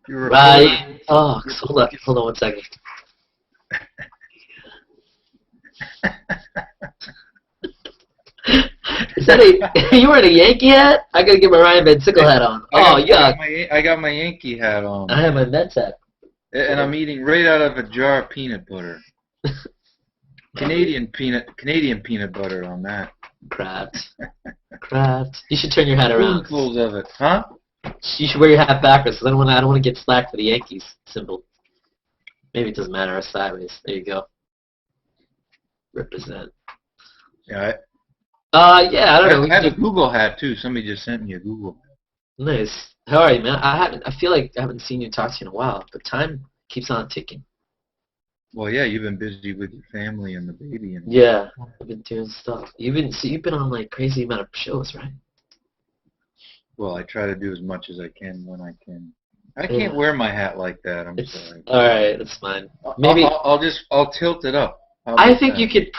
You're a reporter. Right. Oh, hold on 1 second. Is that a? You wearing a Yankee hat? I gotta get my Ryan Van Sickle hat on. Oh, yuck. I got my Yankee hat on. I have my Mets hat. And I'm eating right out of a jar of peanut butter. Canadian peanut butter on that. Kraft. You should turn your hat around. Spoonfuls of it, huh? You should wear your hat backwards, because I don't want to get slack for the Yankees symbol. Maybe it doesn't matter. Or sideways. There you go. Represent. Yeah. Yeah. I don't know. I have a Google hat too. Somebody just sent me a Google hat. Nice. How are you, man? I feel like I haven't seen you talk to you in a while, but time keeps on ticking. Well, yeah, you've been busy with your family and the baby. And yeah, I've been doing stuff. You've been on like crazy amount of shows, right? Well, I try to do as much as I can when I can. I can't wear my hat like that. I'm sorry. All right, that's fine. Maybe I'll tilt it up. I think you could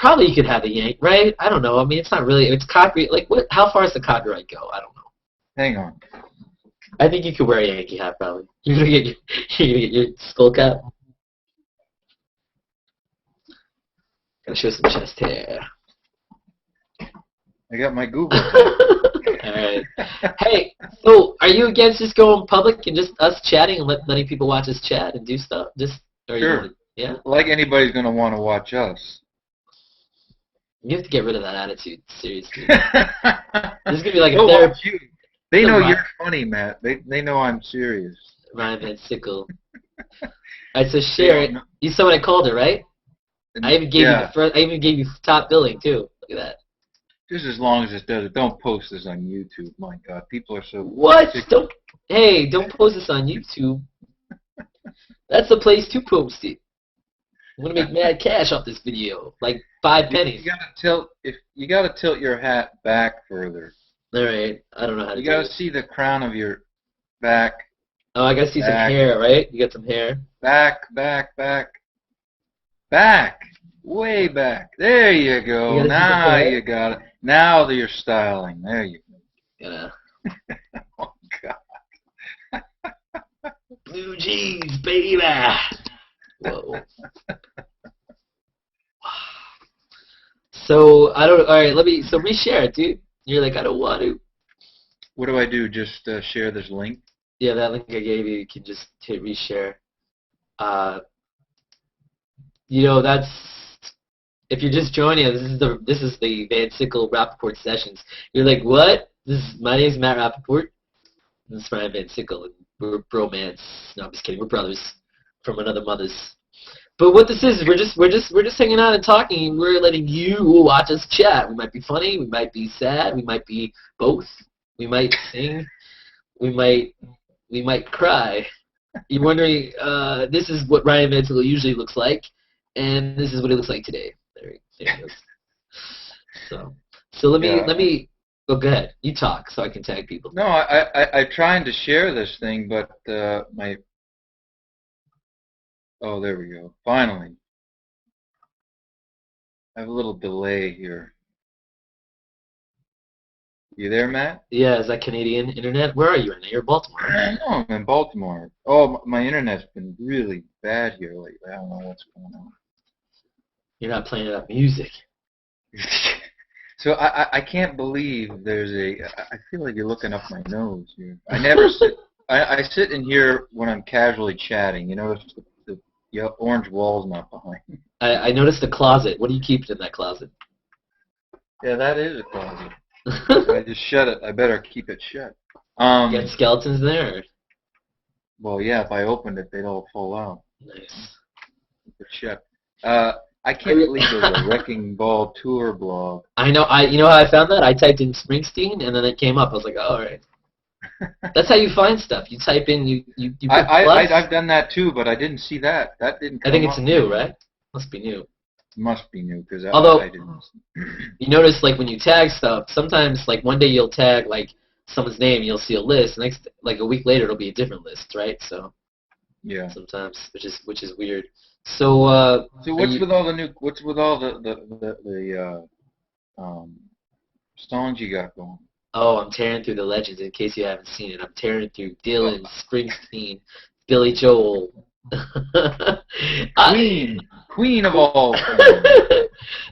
have a yank, right? I don't know. I mean, it's not really. It's copyright. Like, what? How far does the copyright go? I don't know. Hang on. I think you could wear a Yankee hat, probably. You're gonna get your skull cap. Gotta show some chest hair. I got my Google. Alright. Hey, so are you against just going public and just us chatting and letting people watch us chat and do stuff? Sure. Yeah? Like anybody's going to want to watch us. You have to get rid of that attitude, seriously. There's going to be like a therapy. They know you're funny, Matt. They know I'm serious. Ryan Van Sickle. Alright, so share it. You saw what I called it, right? I even gave you top billing too. Look at that. Just as long as it does it. Don't post this on YouTube. My God, people are so. What? Don't post this on YouTube. That's the place to post it. I'm gonna make mad cash off this video, like 5 pennies. You gotta tilt your hat back further. All right, I don't know how to. You gotta see the crown of your back. Oh, I gotta see some hair, right? You got some hair. Back. Way back. There you go. Now you got it. Now you're styling. There you go. Yeah. Oh, God. Blue jeans, baby. Whoa. So, alright, so reshare it, dude. You're like, I don't want to. What do I do? Just share this link? Yeah, that link I gave you can just hit reshare. That's, if you're just joining us, this is the Van Sickle Rappaport sessions. You're like, what? My name's Matt Rappaport. This is Ryan Van Sickle, and we're bromance. No, I'm just kidding. We're brothers from another mother's. But what this is, we're just hanging out and talking, and we're letting you watch us chat. We might be funny, we might be sad, we might be both. We might sing, we might cry. You're wondering, this is what Ryan Van Sickle usually looks like, and this is what it looks like today. There it goes. So let me. Oh, go ahead. You talk so I can tag people. No, I'm trying to share this thing, but Oh, there we go. Finally. I have a little delay here. You there, Matt? Yeah, is that Canadian internet? Where are you right now? You're in Baltimore. No, I'm in Baltimore. Oh, my internet's been really bad here lately. I don't know what's going on. You're not playing enough music. So I can't believe I feel like you're looking up my nose here. I never sit. I sit in here when I'm casually chatting. You notice the orange wall's not behind me. I noticed the closet. What do you keep in that closet? Yeah, that is a closet. I just shut it. I better keep it shut. You got skeletons there? Or? Well, yeah, if I opened it, they'd all fall out. Nice. Keep it shut. I can't believe there's a Wrecking Ball tour blog. I know. You know how I found that? I typed in Springsteen, and then it came up. I was like, oh, all right. That's how you find stuff. You type in, you put I've done that too, but I didn't see that. That didn't come I think it's up. new, right? Must be new. Must be new, because I didn't. You notice, like, when you tag stuff, sometimes, like, one day you'll tag, like, someone's name, and you'll see a list. Next, like, a week later, it'll be a different list, right? So, yeah. Sometimes, which is weird. So, so what's with all the songs you got going? Oh, I'm tearing through the legends. In case you haven't seen it, I'm tearing through Dylan, Springsteen, Billy Joel. Queen of all things.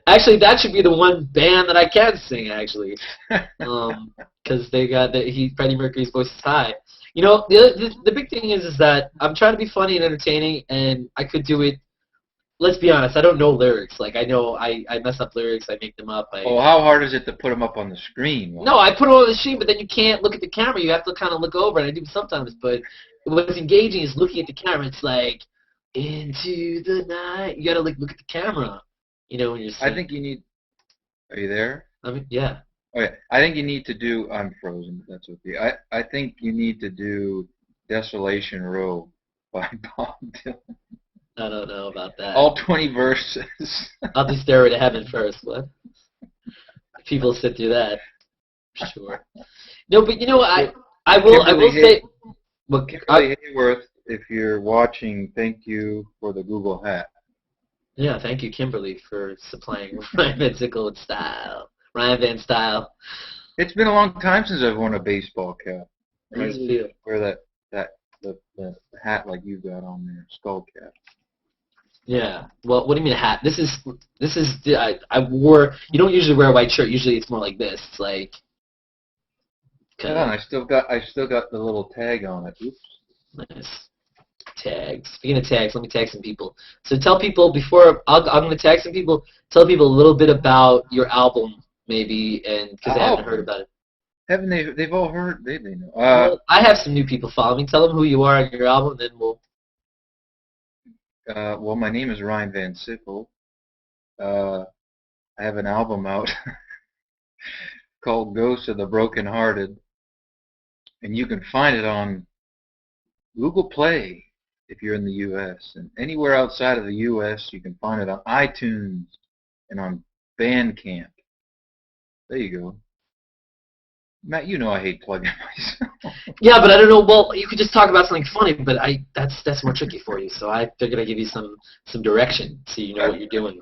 Actually, that should be the one band that I can sing, actually. Because they got Freddie Mercury's voice is high. You know, the big thing is that I'm trying to be funny and entertaining, and I could do it. Let's be honest, I don't know lyrics. Like, I know I mess up lyrics, I make them up. Oh, how hard is it to put them up on the screen? No, I put them on the screen, but then you can't look at the camera. You have to kind of look over, and I do sometimes. But what's engaging is looking at the camera. It's like, into the night. You got to look at the camera, you know, when you're singing. I think you need... Are you there? I mean, yeah. Okay, I think you need to do... I'm frozen, but that's okay. I think you need to do Desolation Row by Bob Dylan. I don't know about that. All 20 verses. I'll do Stairway to Heaven first. What? People sit through that. Sure. No, but you know, I will say... Look, Kimberly Hayworth, if you're watching, thank you for the Google hat. Yeah, thank you, Kimberly, for supplying Ryan Van Sickle style. Ryan Van style. It's been a long time since I've worn a baseball cap. How does it feel? Wear the hat like you got on there, skull cap. Yeah. Well, what do you mean a hat? This is I wore. You don't usually wear a white shirt. Usually it's more like this. It's like. Hold on, I still got the little tag on it. Oops. Nice. Tags. Speaking of tags, let me tag some people. So tell people before I'm going to tag some people. Tell people a little bit about your album, maybe, and because they haven't heard about it. Haven't they? They've all heard. They know. Well, I have some new people following. Tell them who you are and your album, then we'll. Well, my name is Ryan Van Sickle. I have an album out called Ghosts of the Broken Hearted, and you can find it on Google Play if you're in the U.S. and anywhere outside of the U.S. you can find it on iTunes and on Bandcamp. There you go. Matt, you know I hate plugging myself. Yeah, but I don't know. Well, you could just talk about something funny, but that's more tricky for you. So I figured I'd give you some direction so you know what you're doing.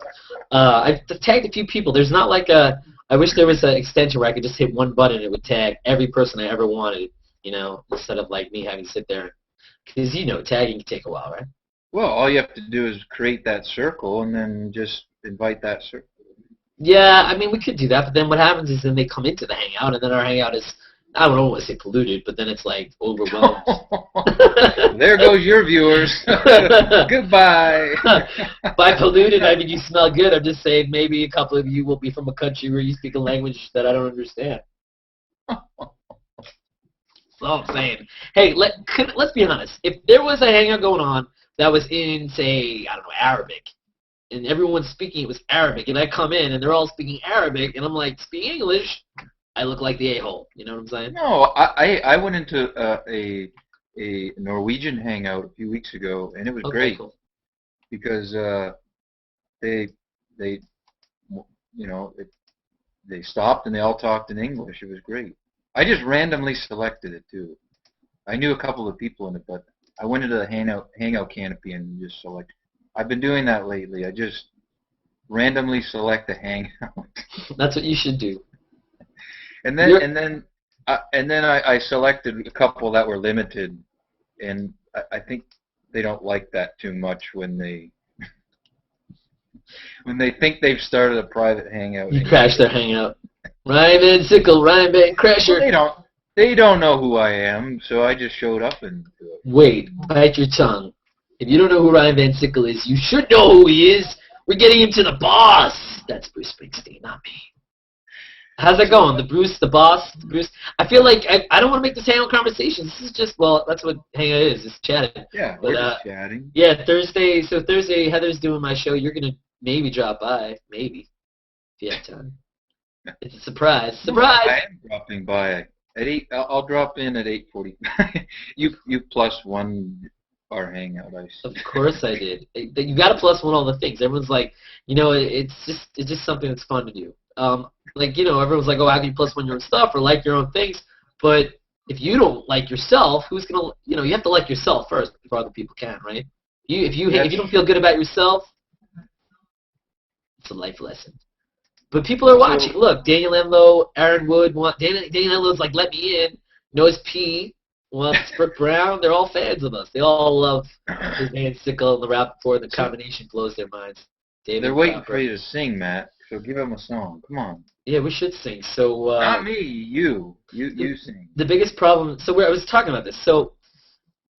I've tagged a few people. There's not like a. I wish there was an extension where I could just hit one button and it would tag every person I ever wanted. You know, instead of like me having to sit there. Because you know, tagging can take a while, right? Well, all you have to do is create that circle and then just invite that circle. Yeah, I mean, we could do that, but then what happens is then they come into the Hangout, and then our Hangout is, I don't want to say polluted, but then it's like overwhelmed. There goes your viewers. Goodbye. By polluted, I mean you smell good. I'm just saying maybe a couple of you will be from a country where you speak a language that I don't understand. That's all I'm saying. Hey, let's be honest. If there was a Hangout going on that was in, say, I don't know, Arabic, and everyone's speaking, it was Arabic, and I come in, and they're all speaking Arabic, and I'm like, speak English, I look like the a-hole. You know what I'm saying? No, I went into a Norwegian hangout a few weeks ago, and it was great. Cool. Because they you know, they stopped, and they all talked in English. It was great. I just randomly selected it, too. I knew a couple of people in it, but I went into the hangout canopy and just selected. I've been doing that lately. I just randomly select a hangout. That's what you should do. And then I selected a couple that were limited, and I think they don't like that too much when they think they've started a private hangout. You crash their hangout. Ryan Van Sickle, Ryan Van Crasher. Well, they don't know who I am, so I just showed up and. Wait, bite your tongue. If you don't know who Ryan Van Sickle is, you should know who he is. We're getting him to the boss. That's Bruce Springsteen, not me. How's that going? The boss, Bruce? I feel like I don't want to make this hangout conversation. This is just, well, that's what hangout is, just chatting. Yeah, we're just chatting. Yeah, Thursday, Heather's doing my show. You're going to maybe drop by, maybe, if you have time. It's a surprise. Surprise! I am dropping by at 8. I'll drop in at 8:45. You +1 our hangout. Of course I did. You got to +1 all the things. Everyone's like, you know, it's just something that's fun to do. Like, you know, everyone's like, oh, how can you +1 your own stuff or like your own things? But if you don't like yourself, who's gonna? You know, you have to like yourself first before other people can, right? If you don't feel good about yourself, it's a life lesson. But people are watching. Look, Daniel Enlow, Aaron Wood. Daniel Enlow's like, let me in. Noah's P. Well, it's Brooke Brown. They're all fans of us. They all love the Van Sickle and the Rappaport. The combination blows their minds. David They're waiting Copper. for you to sing, Matt. So give them a song. Come on. Yeah, we should sing. So Not me. You sing. the biggest problem. So I was talking about this. So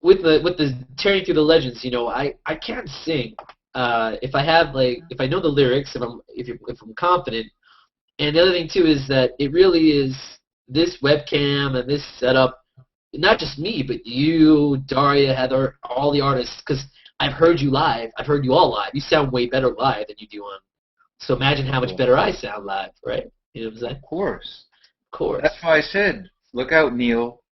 with the tearing through the legends, I can't sing. If I know the lyrics, if I'm confident. And the other thing too is that it really is this webcam and this setup. Not just me, but you, Daria, Heather, all the artists, because I've heard you live. I've heard you all live. You sound way better live than you do on. So imagine how much better I sound live, right? You know what I'm saying? Of course. Of course. That's why I said, look out, Neil.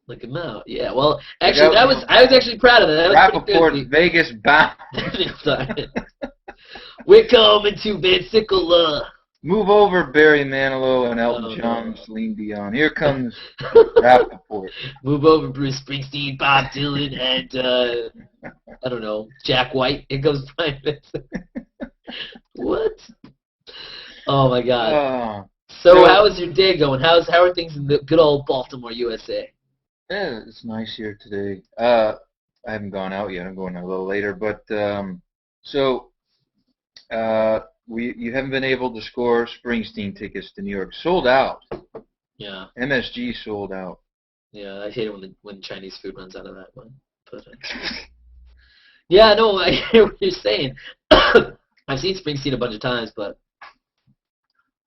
Look him out. Yeah. Well, actually, I was actually proud of that. That was Rappaport, pretty good. Vegas bound. We're coming to Van Sickle. Move over, Barry Manilow and Elton John, Celine Dion. Here comes Rappaport. Move over, Bruce Springsteen, Bob Dylan, and I don't know, Jack White. It goes Brian Vincent. What? Oh my God. So how is your day going? How are things in the good old Baltimore, USA? Yeah, it's nice here today. I haven't gone out yet. I'm going a little later, but you haven't been able to score Springsteen tickets to New York. Sold out. Yeah. MSG sold out. Yeah, I hate it when Chinese food runs out of that one. But, yeah, no, I hear what you're saying. I've seen Springsteen a bunch of times, but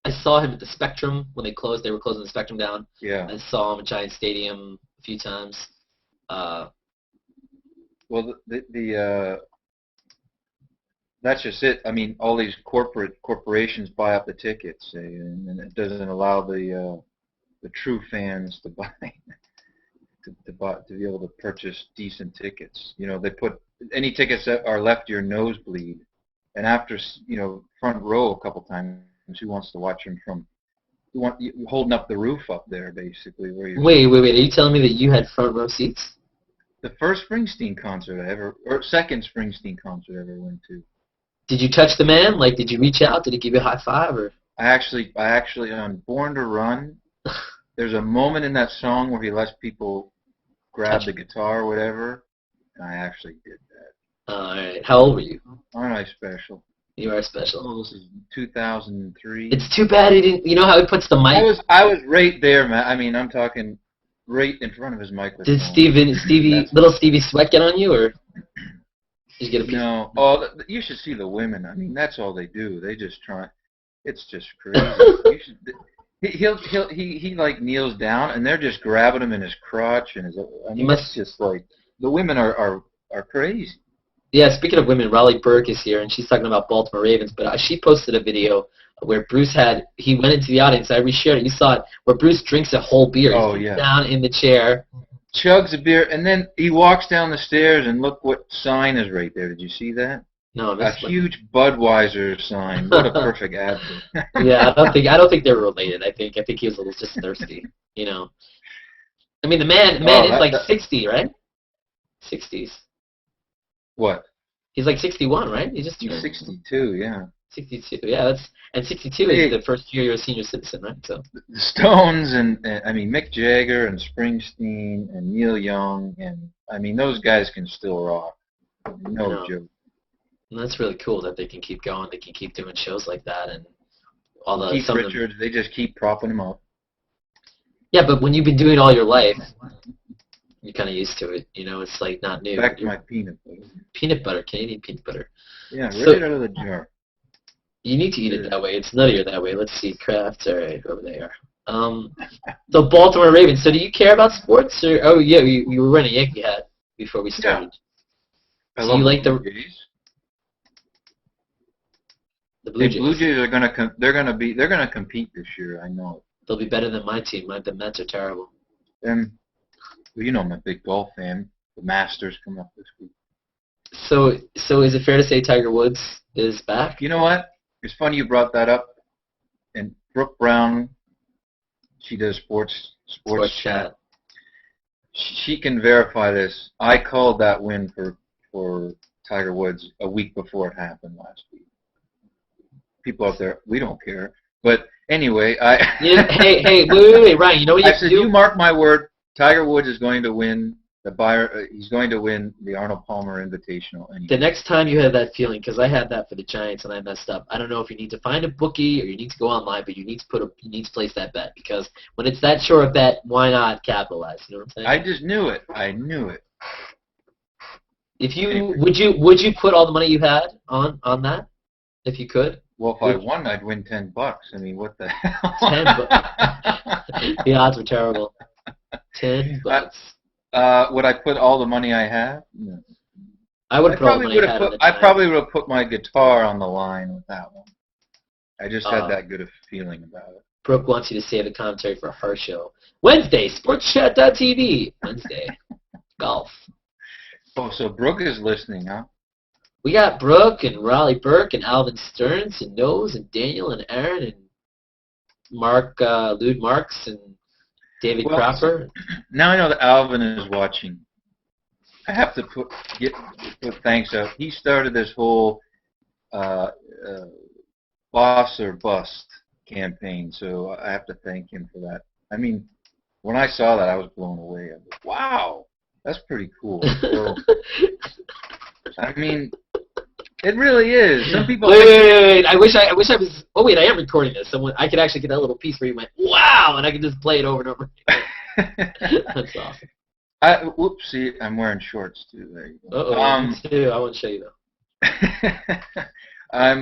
I saw him at the Spectrum when they closed. They were closing the Spectrum down. Yeah. I saw him at Giant Stadium a few times. Well, that's just it. I mean, all these corporations buy up the tickets, and it doesn't allow the true fans to buy to be able to purchase decent tickets. They put any tickets that are left your nosebleed, and after front row a couple times. Who wants to watch them from? Holding up the roof up there, basically. Wait. Are you telling me that you had front row seats? The first Springsteen concert second Springsteen concert I ever went to. Did you touch the man? Like, did you reach out? Did he give you a high five? Or? I actually on Born to Run, there's a moment in that song where he lets people grab the guitar or whatever, and I actually did that. All right. How old were you? Aren't I special? You are special. Oh, this is 2003. It's too bad he didn't. You know how he puts the mic? I was right there, man. I mean, I'm talking right in front of his microphone. Did little Stevie Sweat get on you, or did you get a piece? No. Oh, you should see the women. I mean, that's all they do. They just try. It's just crazy. He like kneels down, and they're just grabbing him in his crotch and his. I mean, it's just like the women are crazy. Yeah, speaking of women, Raleigh Burke is here, and she's talking about Baltimore Ravens, but she posted a video where Bruce he went into the audience, I reshared it, you saw it, where Bruce drinks a whole beer. Oh, He's yeah. down in the chair. Chugs a beer, and then he walks down the stairs, and look what sign is right there. Did you see that? No, a huge Budweiser sign. What a perfect ad. Yeah, I don't think they're related. I think he was a little just thirsty, I mean, the man is like 60, right? 60s. What? He's like 61, right? He's 62, yeah. 62, yeah. 62 is the first year you're a senior citizen, right? So the Stones and I mean Mick Jagger and Springsteen and Neil Young and I mean those guys can still rock. No joke. And that's really cool that they can keep going. They can keep doing shows like that and all the. Keith Richards, they just keep propping him up. Yeah, but when you've been doing it all your life. You're kind of used to it, it's like not new. Back to my peanut butter. Peanut butter, Canadian peanut butter. Yeah, right out of the jar. You need to eat it that way. It's nuttier that way. Let's see, Kraft, all right, over there. The Baltimore Ravens. So do you care about sports? Or, oh, yeah, you were wearing a Yankee hat before we started. Yeah. So you like the Blue Jays. The Blue Jays. The Blue Jays are they're gonna compete this year. I know it. They'll be better than my team. The Mets are terrible. And well, I'm a big golf fan. The Masters come up this week. So is it fair to say Tiger Woods is back? You know what? It's funny you brought that up. And Brooke Brown, she does sports chat. She can verify this. I called that win for Tiger Woods a week before it happened last week. People out there, we don't care. But anyway, hey, wait, Ryan. You know what you have to do? You mark my word. Tiger Woods is going to win he's going to win the Arnold Palmer Invitational. Anyway. The next time you have that feeling, because I had that for the Giants and I messed up. I don't know if you need to find a bookie or you need to go online, but you need to place that bet, because when it's that sure a bet, why not capitalize? You know what I'm saying? I just knew it. I knew it. If you would you put all the money you had on that if you could? Well, if I won, I'd win $10. I mean, what the hell? $10. The odds were terrible. $10. Would I put all the money I have? No. I would put all the money I had on the I probably would have put my guitar on the line with that one. I just had that good a feeling about it. Brooke wants you to save the commentary for her show. Wednesday, sportschat.tv. Wednesday, golf. Oh, so Brooke is listening, huh? We got Brooke and Raleigh Burke and Alvin Stearns and Nose and Daniel and Aaron and Mark, Lude Marks and David Cropper. Now I know that Alvin is watching. I have to put thanks out. He started this whole boss or bust campaign, so I have to thank him for that. I mean, when I saw that, I was blown away. I was like, wow, that's pretty cool. So, I mean, it really is. Some people. Wait. I wish I was. Oh wait, I am recording this. I could actually get that little piece where you went, wow, and I could just play it over and over again. That's awesome. Whoops, see, I'm wearing shorts too. There you go. Uh-oh, me too. I won't show you though. I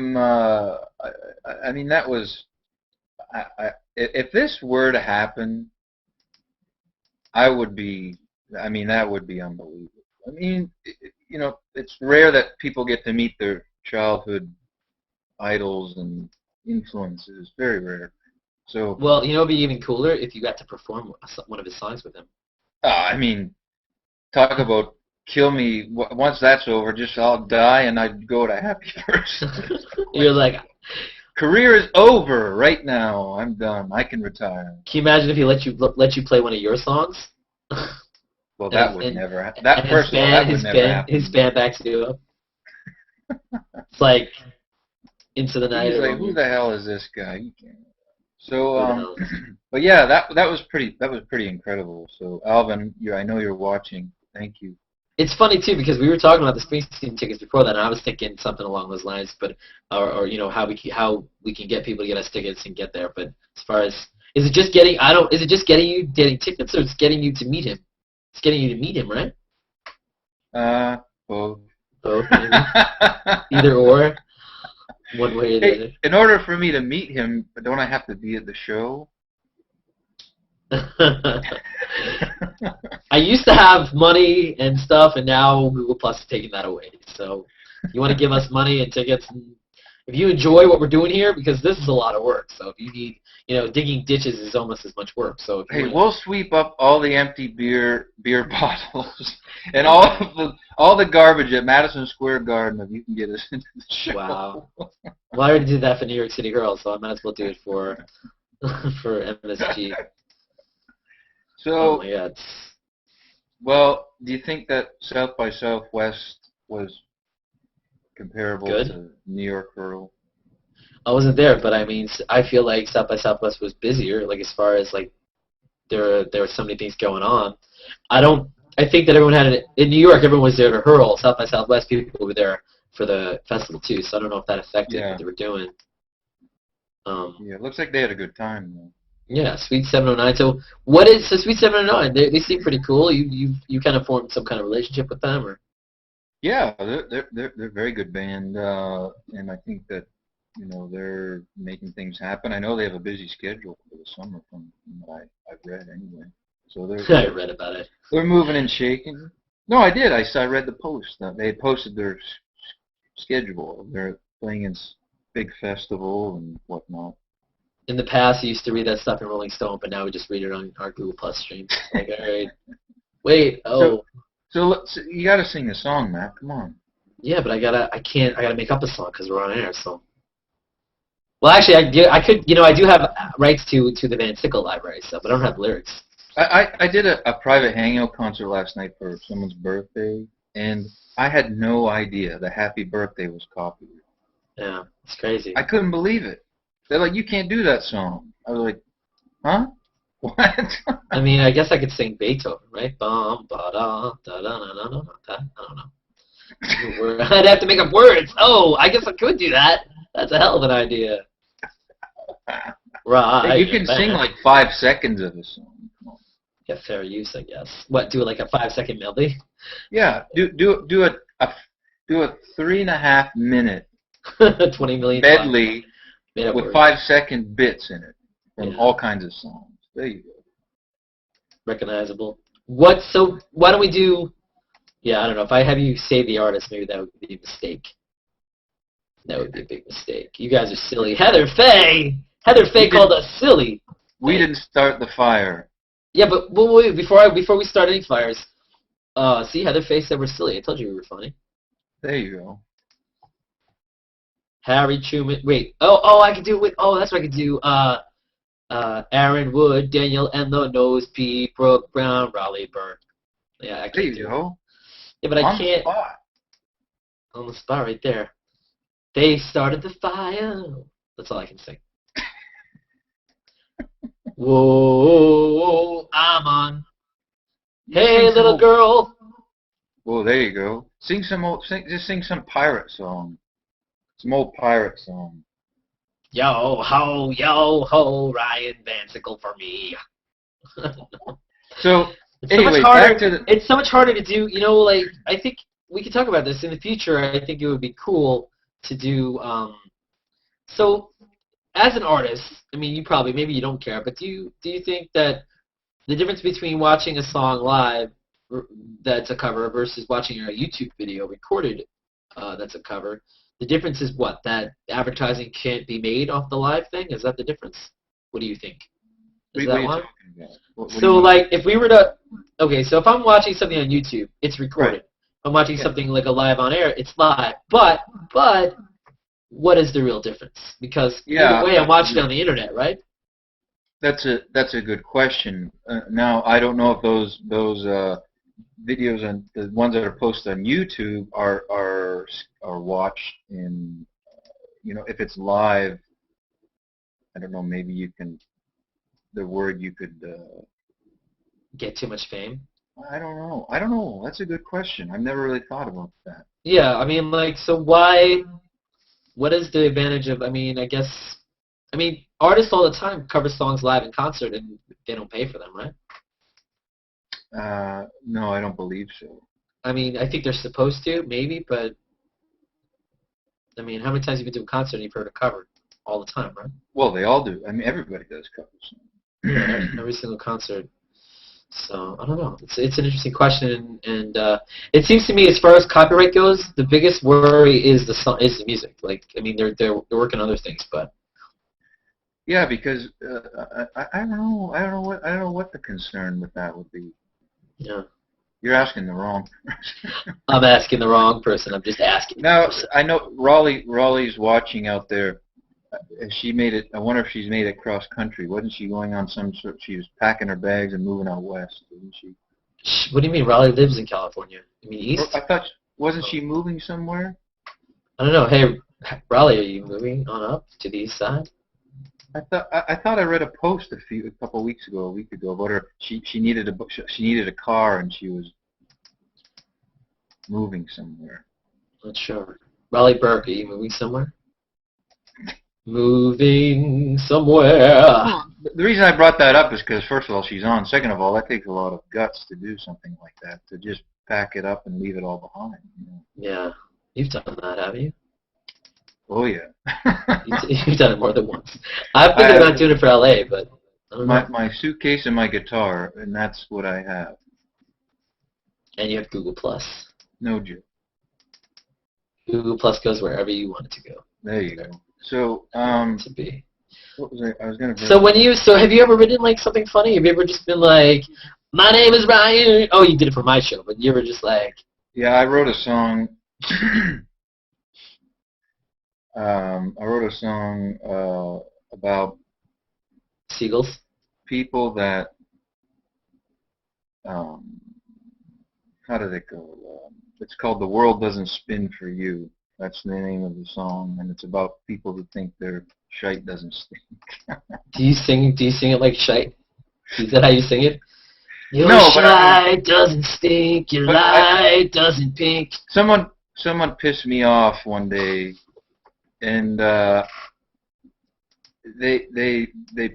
mean, that was. If this were to happen, I would be. I mean, that would be unbelievable. I mean, you know, it's rare that people get to meet their childhood idols and influences. Very rare. So. Well, you know, it'd be even cooler if you got to perform one of his songs with him. I mean, talk about kill me. Once that's over, just I'll die and I'd go to happy person. You're like, career is over right now. I'm done. I can retire. Can you imagine if he let you play one of your songs? Well, that would never happen. That would never happen. His band backs you up. It's like Into the Night. He's like, who the hell is this guy? You can't. So, but yeah, that was pretty incredible. So, Alvin, I know you're watching. Thank you. It's funny too because we were talking about the Springsteen tickets before that, and I was thinking something along those lines, but or you know how we can get people to get us tickets and get there. But as far as is it just getting you getting tickets, or it's getting you to meet him? It's getting you to meet him, right? Both. Both, maybe. Either or. One way or the other. In order for me to meet him, don't I have to be at the show? I used to have money and stuff, and now Google Plus is taking that away. So you want to give us money and tickets, and if you enjoy what we're doing here, because this is a lot of work. So if you need, digging ditches is almost as much work. So if we'll sweep up all the empty beer bottles and all the garbage at Madison Square Garden if you can get us into the show. Wow. Well, I already did that for New York City Girls, so I might as well do it for MSG. So, oh my God. Well, do you think that South by Southwest was comparable to New York Hurl? I wasn't there, but I mean, I feel like South by Southwest was busier. Like as far as like there were so many things going on. I think that everyone had it in New York. Everyone was there to Hurl. South by Southwest people were there for the festival too. So I don't know if that affected what they were doing. Yeah, it looks like they had a good time though. Yeah, Sweet 709. So what is Sweet 709? They seem pretty cool. You kind of formed some kind of relationship with them, or? Yeah, they're a very good band, and I think that they're making things happen. I know they have a busy schedule for the summer from what I've read anyway. So I read about it. They're moving and shaking. No, I did. I read the post. They had posted their schedule. They're playing in big festival and whatnot. In the past, I used to read that stuff in Rolling Stone, but now we just read it on our Google Plus stream. Like, all right, wait, oh. So you got to sing a song, Matt. Come on. Yeah, but I gotta make up a song because we're on air. So. Well, actually, I could. I do have rights to the Van Sickle library stuff, but I don't have lyrics. I did a private hangout concert last night for someone's birthday, and I had no idea the Happy Birthday was copied. Yeah, it's crazy. I couldn't believe it. They're like, you can't do that song. I was like, huh? What? I mean, I guess I could sing Beethoven, right? Bum, ba, da, da, da, da, da, da, da. I don't know. I'd have to make up words. Oh, I guess I could do that. That's a hell of an idea. Hey, Right. you can sing like 5 seconds of a song. Come on. Yeah, fair use, I guess. What, do like a 5-second medley? Yeah, do a 3.5 minute 20 million medley made up with words. 5 second bits in it from Yeah. all kinds of songs. There you go. Recognizable. So why don't we do, yeah, I don't know, if I have you say the artist, maybe that would be a mistake. That would be a big mistake. You guys are silly. Heather Faye called us silly. We didn't start the fire. Yeah, but wait, before we start any fires, see, Heather Faye said we're silly. I told you we were funny. There you go. Harry Truman. Wait. Oh, I could do it. Oh, that's what I could do. Aaron Wood, Daniel Enlow, Nose P, Brooke Brown, Raleigh Burke. Yeah, I There can't you do it. go. Yeah, but I On the can't. spot. On the spot right there. They started the fire. That's all I can sing. Whoa, I'm on. Hey, little girl. Well, there you go. Just sing some pirate song. Some old pirate song. Yo ho, Ryan Van Sickle for me. So It's anyway, so much harder. back to the. It's so much harder to do. You know, like I think we could talk about this in the future. I think it would be cool to do. So, as an artist, I mean, you probably maybe you don't care, but do you think that the difference between watching a song live that's a cover versus watching a YouTube video recorded that's a cover, the difference is what? That advertising can't be made off the live thing? Is that the difference? What do you think? Is What are that you one? talking about? What do So, you mean? like, if we were to, okay, so if I'm watching something on YouTube, it's recorded. Right. If I'm watching Yeah. something like a live on air, it's live. But, what is the real difference? Because either way, I'm watching it on the internet, right? That's a good question. Now I don't know if those videos and the ones that are posted on YouTube are watched in, if it's live. I don't know. Maybe you can. The word you could. Get too much fame. I don't know. I don't know. That's a good question. I've never really thought about that. Yeah, I mean, like, so why? What is the advantage of? I mean, artists all the time cover songs live in concert, and they don't pay for them, right? No, I don't believe so. I mean, I think they're supposed to, maybe, but I mean, how many times have you been to a concert and you've heard a cover? All the time, right? Well, they all do. I mean, everybody does covers. Yeah, every single concert. So I don't know. It's an interesting question, and it seems to me, as far as copyright goes, the biggest worry is the music. Like, I mean, they're working on other things, but Yeah, because I don't know. I don't know what the concern with that would be. yeah, You're asking the wrong person. I'm asking the wrong person. I'm just asking. Now I know Raleigh's watching out there. She made it. I wonder if she's made it cross country. Wasn't she going on some sort? She was packing her bags and moving out west, wasn't she? What do you mean? Raleigh lives in California. You mean east? I thought wasn't she moving somewhere? I don't know. Hey, Raleigh, are you moving on up to the east side? I thought I read a post a couple weeks ago, a week ago, about her. She needed a car and she was moving somewhere. Not sure. Raleigh Burke, are you moving somewhere? Moving somewhere. The reason I brought that up is because, first of all, she's on. Second of all, that takes a lot of guts to do something like that, to just pack it up and leave it all behind. Yeah, you've done that, haven't you? Oh, yeah. You've done it more than once. I've been thinking about doing it for LA, but I don't know. My suitcase and my guitar, and that's what I have. And you have Google Plus. No joke. Google Plus goes wherever you want it to go. There you go. So, To be. what was I was going to... So have you ever written like something funny? Have you ever just been like, my name is Ryan? Oh, you did it for my show, but you ever just like... Yeah, I wrote a song. I wrote a song about Seagulls? people that, how did it go? It's called "The World Doesn't Spin for You." That's the name of the song, and it's about people who think their shite doesn't stink. Do you sing it like shite? Is that how you sing it? Your No, but slide doesn't stink, your light doesn't pink. Someone pissed me off one day, and they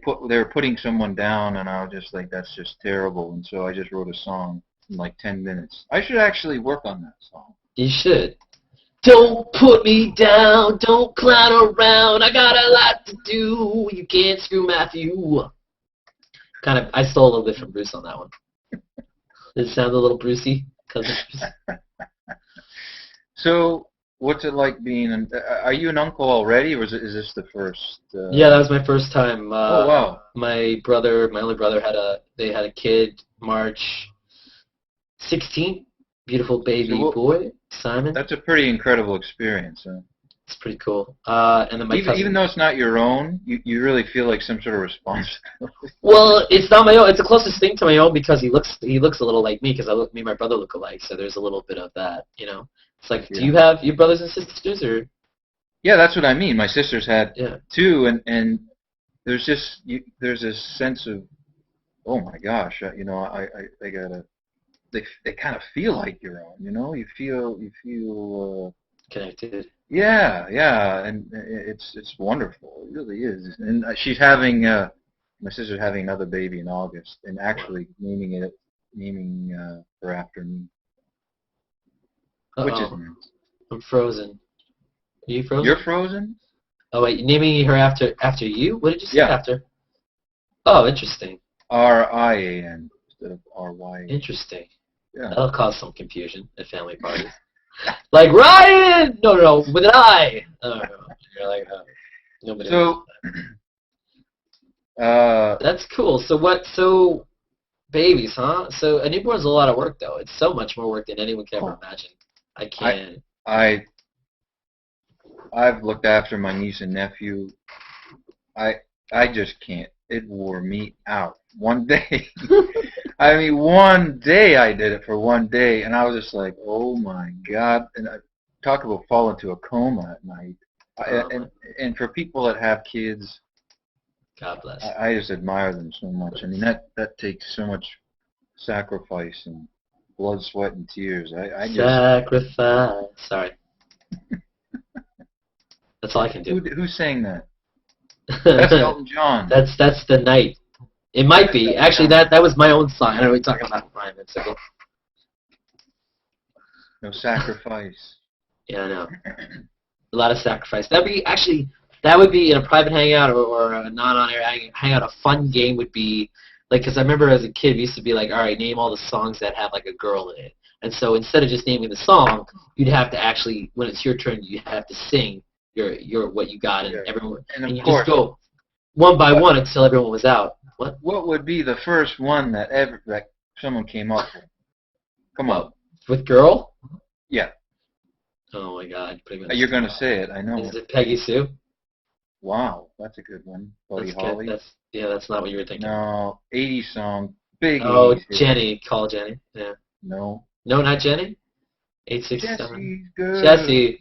were putting someone down, and I was just like, that's just terrible. And so I just wrote a song in like 10 minutes. I should actually work on that song. You should. Don't put me down, don't clown around, I got a lot to do, you can't screw Matthew. Kind of, I stole a little bit from Bruce on that one. Does it sound a little Brucey? So, what's it like being are you an uncle already, or is this the first? Yeah, that was my first time. Oh, wow. My only brother had a kid March 16th. Beautiful baby boy, Simon. That's a pretty incredible experience. Huh? It's pretty cool. And then my cousin, even though it's not your own, you really feel like some sort of responsibility. Well, it's not my own. It's the closest thing to my own because he looks a little like me because me and my brother look alike. So there's a little bit of that, you know. It's like, do you have your brothers and sisters or? Yeah, that's what I mean. My sisters had two, and there's just there's this sense of, oh my gosh, you know, I gotta. They kind of feel like your own, you know. You feel connected. Yeah, and it's wonderful. It really is. And she's having my sister's having another baby in August, and actually naming her after me. Which is nice. I'm frozen. Are you frozen? You're frozen? Oh wait, naming her after you? What did you say after? Oh, interesting. R-I-A-N instead of R-Y. Interesting. Yeah. That'll cause some confusion at family parties. Like Ryan! No, with an I. Oh, no. You're like, nobody. So, that's cool. So babies, huh? So a newborn's a lot of work, though. It's so much more work than anyone can ever imagine. I can't. I've looked after my niece and nephew. I just can't. It wore me out. One day, I mean, one day I did it for one day, and I was just like, oh my God. And I talk about fall into a coma at night. And for people that have kids, God bless. I just admire them so much. I mean, that takes so much sacrifice and blood, sweat, and tears. I just sacrifice. Sorry. That's all I can do. Who sang that? That's Elton John. That's the night. It might be. Actually, that was my own song. I know we're talking about Ryan and Sickle. No sacrifice. Yeah, I know. A lot of sacrifice. That would be in a private hangout or a non-on-air hangout. A fun game would be, like, because I remember as a kid, we used to be like, all right, name all the songs that have, like, a girl in it. And so instead of just naming the song, you'd have to actually, when it's your turn, you have to sing your what you got, and everyone, and you just go one by one until everyone was out. What would be the first one that someone came up with? Come on. With girl? Yeah. Oh my God. You're gonna say it, I know. Is it Peggy Sue? Wow, that's a good one. Buddy Holly. That's not what you were thinking. No, 80s song, big. Oh, 80s Jenny, call Jenny. Yeah. No, not Jenny. 867. Jesse's good. Jesse.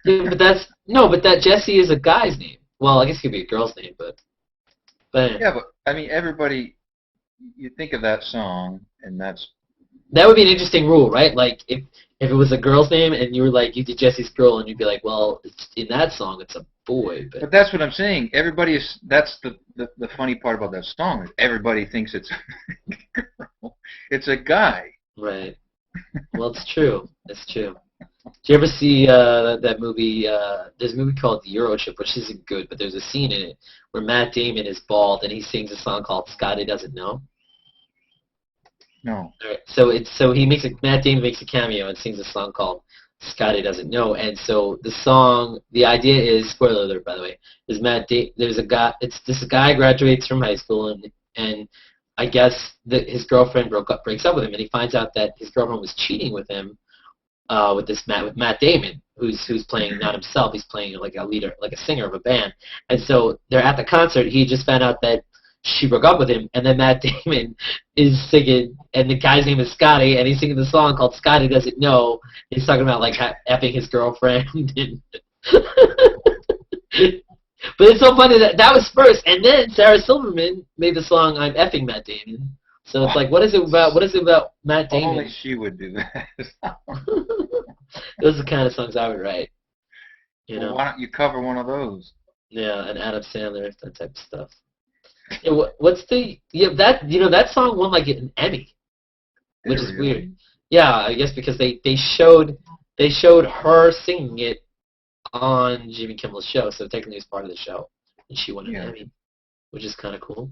Yeah, but that Jesse is a guy's name. Well, I guess it could be a girl's name, but. Yeah, but I mean, everybody. You think of that song, and that would be an interesting rule, right? Like if it was a girl's name and you were like you did Jesse's girl, and you'd be like, well, in that song it's a boy. But that's what I'm saying. That's the funny part about that song is everybody thinks it's a girl. It's a guy. Right. Well, it's true. It's true. Do you ever see that movie? There's a movie called The Euro Trip, which isn't good, but there's a scene in it where Matt Damon is bald and he sings a song called "Scotty Doesn't Know." No. All right. So Matt Damon makes a cameo and sings a song called "Scotty Doesn't Know," and so the idea is, spoiler alert by the way, is there's a guy. This guy graduates from high school and I guess his girlfriend breaks up with him, and he finds out that his girlfriend was cheating with him. With Matt Damon, who's playing not himself, he's playing like a leader, like a singer of a band. And so they're at the concert. He just found out that she broke up with him, and then Matt Damon is singing, and the guy's name is Scotty, and he's singing the song called "Scotty Doesn't Know." He's talking about like effing his girlfriend, and But it's so funny that that was first, and then Sarah Silverman made the song "I'm Effing Matt Damon." So it's like, what is it about? What is it about Matt Damon? Only she would do that. Those are the kind of songs I would write. You know? Well, why don't you cover one of those? Yeah, and Adam Sandler, that type of stuff. Yeah, what's the that song won like an Emmy, which is weird. Yeah, I guess because they showed her singing it on Jimmy Kimmel's show, so technically it's part of the show, and she won an Emmy, which is kind of cool.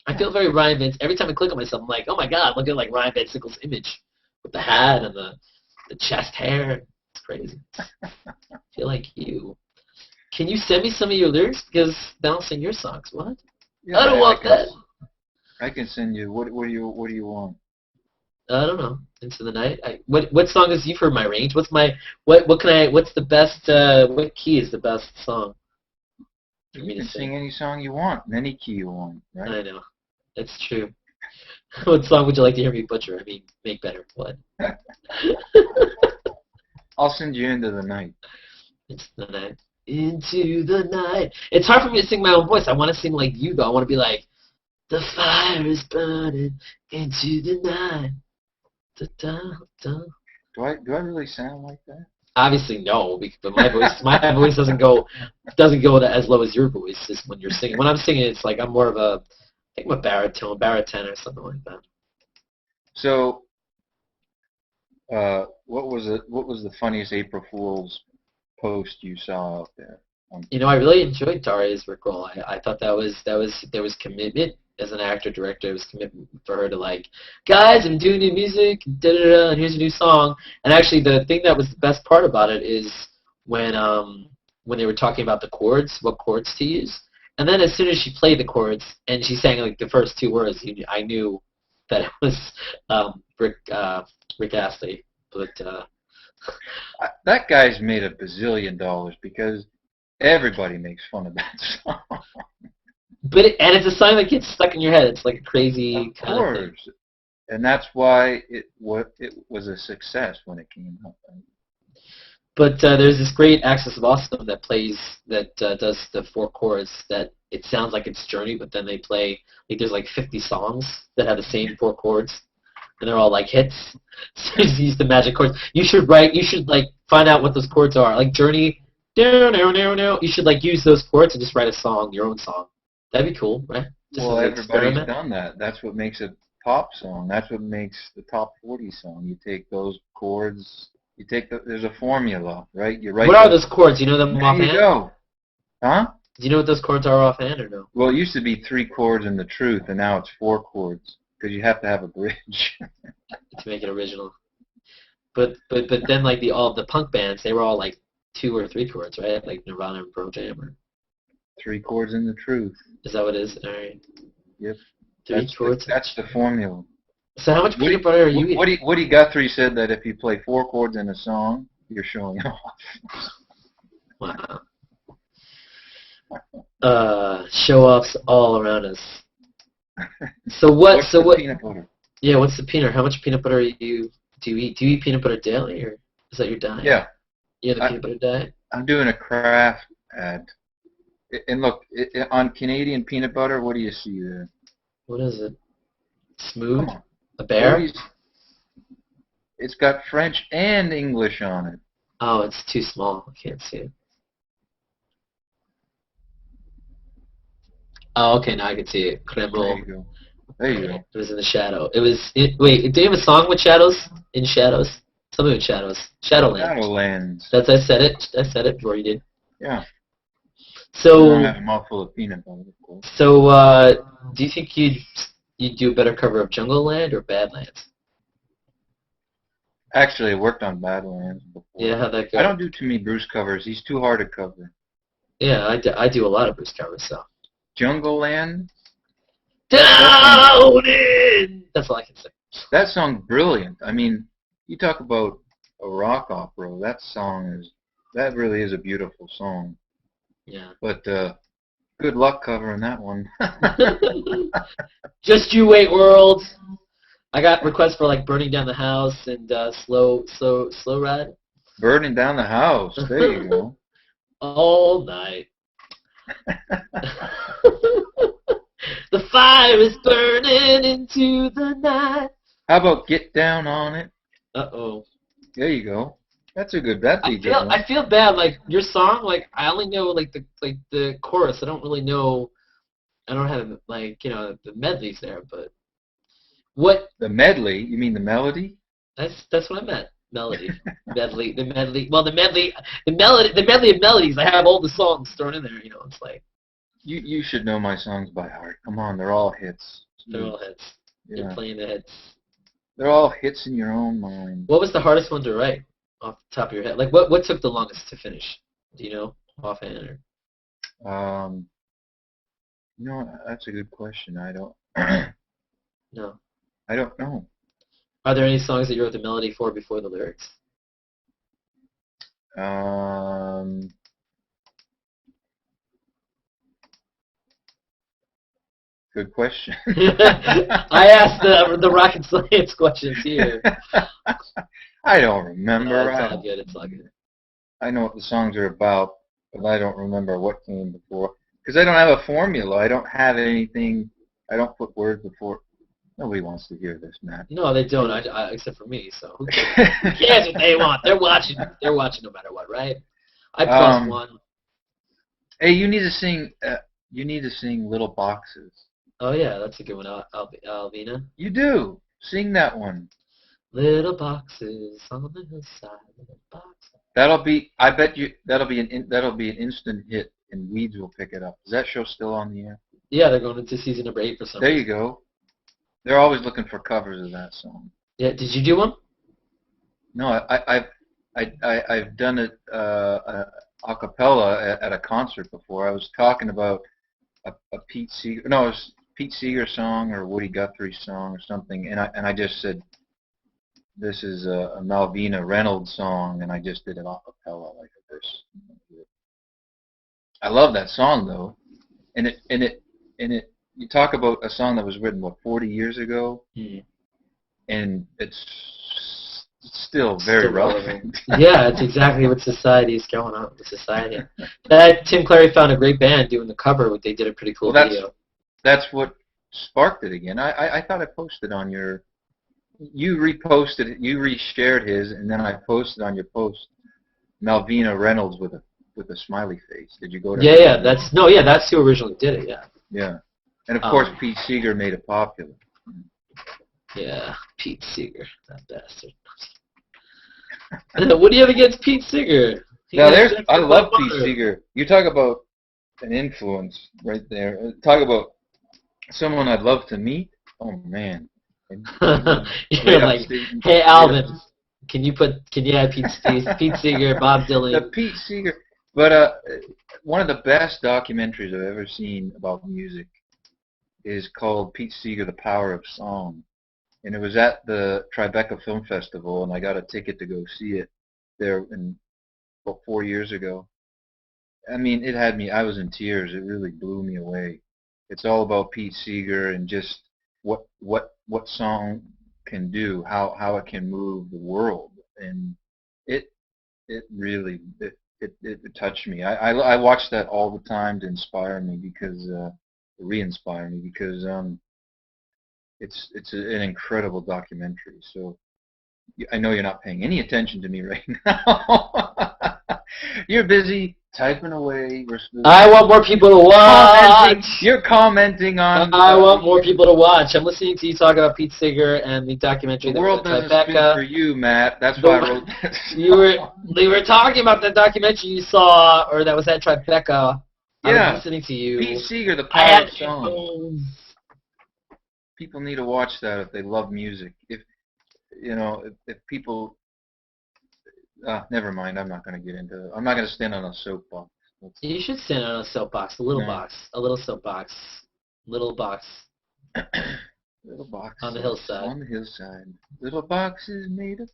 I feel very Ryan Vince. Every time I click on myself, I'm like, oh my god, look at like Ryan Van Sickle's image with the hat and the chest hair. It's crazy. I feel like you. Can you send me some of your lyrics? Because then I'll sing your songs. What? Yeah, I don't want that. I can send you. What do you want? I don't know. Into the Night. What song is? You've heard my range. What's the best? What key is the best song? You can sing any song you want, in any key you want, right? I know. It's true. What song would you like to hear me butcher? I mean, make better. What? I'll send you Into the Night. Into the Night. Into the night. It's hard for me to sing my own voice. I want to sing like you, though. I want to be like, the fire is burning into the night. Da, da, da. Do I really sound like that? Obviously no, but my voice doesn't go as low as your voice is when you're singing. When I'm singing, it's like I'm more of a, I think I'm a baritone or something like that. So, what was the funniest April Fool's post you saw out there? I really enjoyed Daria's Rickroll. I thought there was commitment as an actor director. It was commitment for her to like, guys, I'm doing new music, da da da, and here's a new song. And actually, the thing that was the best part about it is when they were talking about the chords, what chords to use. And then as soon as she played the chords and she sang like the first two words, I knew that it was Rick Astley. But that guy's made $1 bazillion because everybody makes fun of that song. But it's a song that gets stuck in your head. It's like a crazy kind of thing. And that's why it was a success when it came out. Right? But there's this great Axis of Awesome that does the 4 chords that it sounds like it's Journey, but then they play, like there's like 50 songs that have the same 4 chords, and they're all like hits. So you use the magic chords. You should like find out what those chords are. Like Journey, you should like use those chords and just write a song, your own song. That'd be cool, right? Well, everybody's done that. That's what makes a pop song. That's what makes the top 40 song. You take those chords. There's a formula, right? You write. What are those chords? You know them offhand? There you go. Huh? Do you know what those chords are offhand or no? Well, it used to be 3 chords in The Truth, and now it's 4 chords because you have to have a bridge to make it original. But then like all the punk bands, they were all like 2 or 3 chords, right? Like Nirvana and Pearl Jam. Or 3 chords in The Truth. Is that what it is? All right. Yep. 3 chords. That's the formula. So how much peanut butter are you eating? Woody Guthrie said that if you play 4 chords in a song, you're showing off. Wow. Show-offs all around us. So what? Peanut butter? Yeah, what's the peanut? How much peanut butter do you eat? Do you eat peanut butter daily, or is that your diet? Yeah. You have the peanut butter diet? I'm doing a Kraft ad. And look, on Canadian peanut butter, what do you see there? What is it? Smooth? A bear? It's got French and English on it. Oh, it's too small. I can't see it. Oh, okay, now I can see it. Creme roll. There you go. It was in the shadow. Wait, do you have a song with shadows? In shadows? Something with shadows. Shadowlands. Shadowlands. I said it before you did. Yeah. So. I have a mouthful of peanut butter, of course. So, do you think you'd do a better cover of Jungle Land or Badlands? Actually, I worked on Badlands before. Yeah, how'd that go? I don't do too many Bruce covers. He's too hard to cover. Yeah, I do a lot of Bruce covers, so. Jungle Land? Down in! That's all I can say. That song's brilliant. I mean, you talk about a rock opera. That really is a beautiful song. Yeah. But good luck covering that one. Just you wait, world. I got requests for like Burning Down the House and Slow Ride. Burning Down the House. There you go. All night. The fire is burning into the night. How about Get Down on It? Uh-oh. There you go. That's a good. That's a good one. I feel bad. Like your song, like I only know like the chorus. I don't really know. I don't have like the medleys there. But what? The medley? You mean the melody? That's what I meant. Melody, medley, the medley. Well, the medley of melodies. I have all the songs thrown in there. It's like. You should know my songs by heart. Come on, they're all hits. They're all hits. Yeah. You're playing the hits. They're all hits in your own mind. What was the hardest one to write off the top of your head? Like, what took the longest to finish? Do you know offhand? Or? That's a good question. I don't. No. I don't know. Are there any songs that you wrote the melody for before the lyrics? Good question. I asked the rocket science questions here. I don't remember. No, it's all good. It's all good. I know what the songs are about, but I don't remember what came before. Because I don't have a formula. I don't have anything. I don't put words before. Nobody wants to hear this, Matt. No, they don't. Except for me. So who cares what they want? They're watching. They're watching no matter what, right? I plus one. Hey, you need to sing. You need to sing "Little Boxes." Oh yeah, that's a good one, Alvina. You do. Sing that one. Little boxes on the hillside. Little boxes. That'll be. I bet you. That'll be an instant hit, and Weeds will pick it up. Is that show still on the air? Yeah, they're going into season number 8 for some There reason. you go. They're always looking for covers of that song. Yeah, did you do one? No, I've done it a cappella at a concert before. I was talking about a Pete Seeger. No, it was Pete Seeger song or Woody Guthrie song or something, and I just said this is a Malvina Reynolds song, and I just did it a cappella like a verse. I love that song though, and it. You talk about a song that was written 40 years ago, and it's still very relevant. Yeah, it's exactly what society is going on with society. Tim Clary found a great band doing the cover. They did a pretty cool video. That's what sparked it again. I thought I posted on your. You reposted it. You reshared his, and then I posted on your post Malvina Reynolds with a smiley face. Did you go to? Yeah, that's who originally did it. Yeah. Yeah. And of course, Pete Seeger made it popular. Yeah, Pete Seeger, that bastard. What do you have against Pete Seeger? I love Pete Seeger. You talk about an influence right there. Talk about someone I'd love to meet. Oh man. You're like, hey Alvin, can you add Pete Seeger, Bob Dylan? The Pete Seeger, but one of the best documentaries I've ever seen about music is called Pete Seeger, The Power of Song. And it was at the Tribeca Film Festival, and I got a ticket to go see it there about 4 years ago. I mean, it had me, I was in tears. It really blew me away. It's all about Pete Seeger and just what song can do, how it can move the world. And it really touched me. I watch that all the time to inspire me because re-inspire me because it's an incredible documentary. So I know you're not paying any attention to me right now. You're busy typing away. I want more people to watch. You're commenting on. I want more people to watch. I'm listening to you talk about Pete Seeger and the documentary. The world doesn't spin for you, Matt. That's why I wrote this. We were talking about the documentary you saw, or that was at Tribeca. Yeah. I was listening to you. Pete Seeger, The Power of Song. People need to watch that if they love music. If people. Never mind. I'm not going to get into it. I'm not going to stand on a soapbox. You should stand on a soapbox, a little box, a little soapbox, little box. Little box on the hillside. On the hillside. Little boxes made of.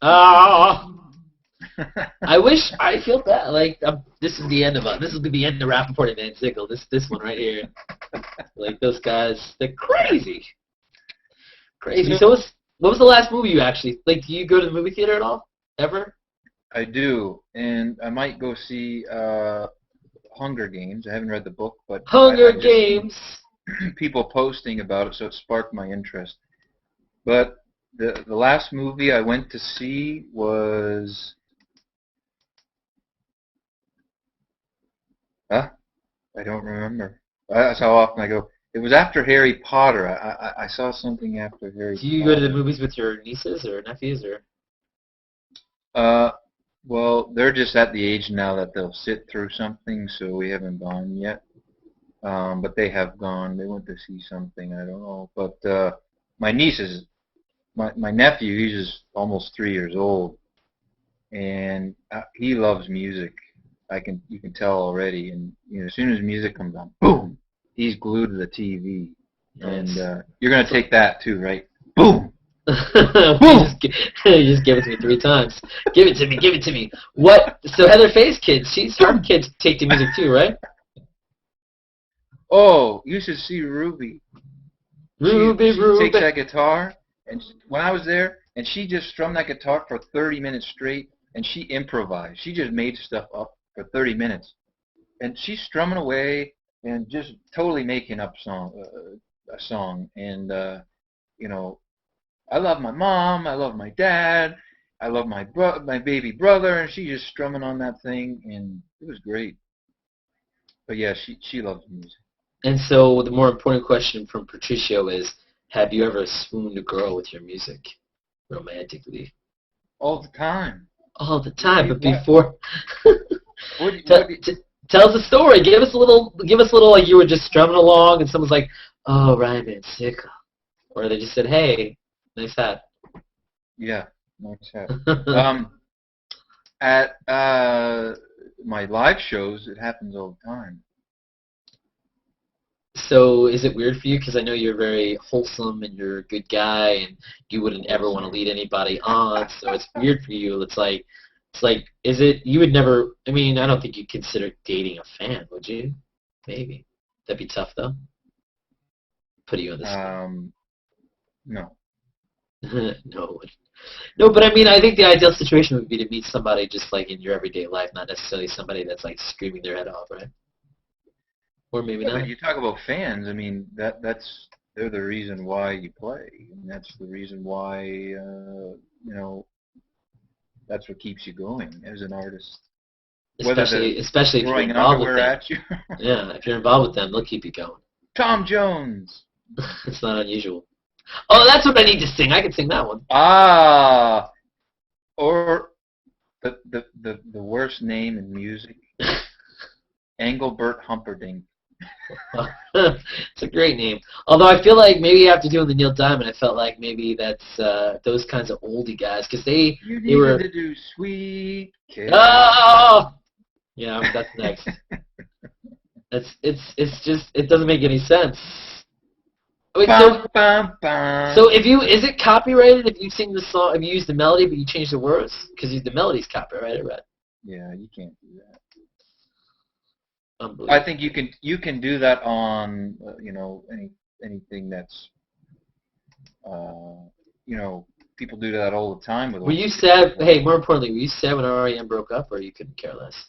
I feel bad. Like this is the end of it. This will be the end of Rappaport and Van Sickle. This one right here. Like those guys, they're crazy. Crazy. So what was the last movie you actually like? Do you go to the movie theater at all? Ever? I do, and I might go see Hunger Games. I haven't read the book, but Hunger I just seen Games. people posting about it, so it sparked my interest. But the last movie I went to see was I don't remember. That's how often I go. It was after Harry Potter. I saw something after Harry Do you go to the Potter. movies with your nieces or nephews or? Uh, well, they're just at the age now that they'll sit through something, so we haven't gone yet. But they have gone. They went to see something. I don't know. But my nieces, my nephew, he's just almost 3 years old, and he loves music. You can tell already. And as soon as music comes on, boom, he's glued to the TV. Nice. And you're gonna take that too, right? Boom, you, boom. you just give it to me 3 times. Give it to me. Give it to me. What? So Heather Faye's kids, her kids take to music too, right? Oh, you should see Ruby. Ruby, She Ruby. takes that guitar, and when I was there, and she just strummed that guitar for 30 minutes straight, and she improvised. She just made stuff up for 30 minutes, and she's strumming away and just totally making up a song. And you know, I love my mom, I love my dad, I love my baby brother, and she's just strumming on that thing, and it was great. But yeah, she loves music And so the more important question from Patricio is, have you ever swooned a girl with your music romantically? all the time. All the time, but What? before. What? Tell us a story. Give us a little like you were just strumming along and someone's like, oh, Ryan Van Sickle. Or they just said, hey, nice hat. Yeah, nice hat. At my live shows, it happens all the time. So is it weird for you? Because I know you're very wholesome and you're a good guy and you wouldn't ever want to lead anybody on. So it's weird for you. It's like, is it, you would never, I mean, I don't think you'd consider dating a fan, would you? Maybe. That'd be tough, though. Put you on the spot. No. No. No, but I mean, I think the ideal situation would be to meet somebody just like in your everyday life, not necessarily somebody that's like screaming their head off, right? Or maybe Yeah, not. but you talk about fans. I mean, they're the reason why you play, and that's the reason why that's what keeps you going as an artist. Whether they're Especially if you're throwing involved with underwear them. at you. Yeah, if you're involved with them, they'll keep you going. Tom Jones. It's not unusual. Oh, that's what I need to sing. I can sing that one. Ah, or the worst name in music, Engelbert Humperdinck. It's a great name. Although I feel like maybe after doing the Neil Diamond, I felt like maybe that's those kinds of oldie guys because they were. To do Sweet Kid. Oh, yeah, that's next. It's just it doesn't make any sense. Wait, so is it copyrighted if you sing the song, if you use the melody but you change the words? Because the melody's copyrighted, right? Yeah, you can't do that. Unbelievable. I think you can do that on anything that's people do that all the time with. Were you sad? Hey, more importantly, were you sad when REM broke up, or you couldn't care less?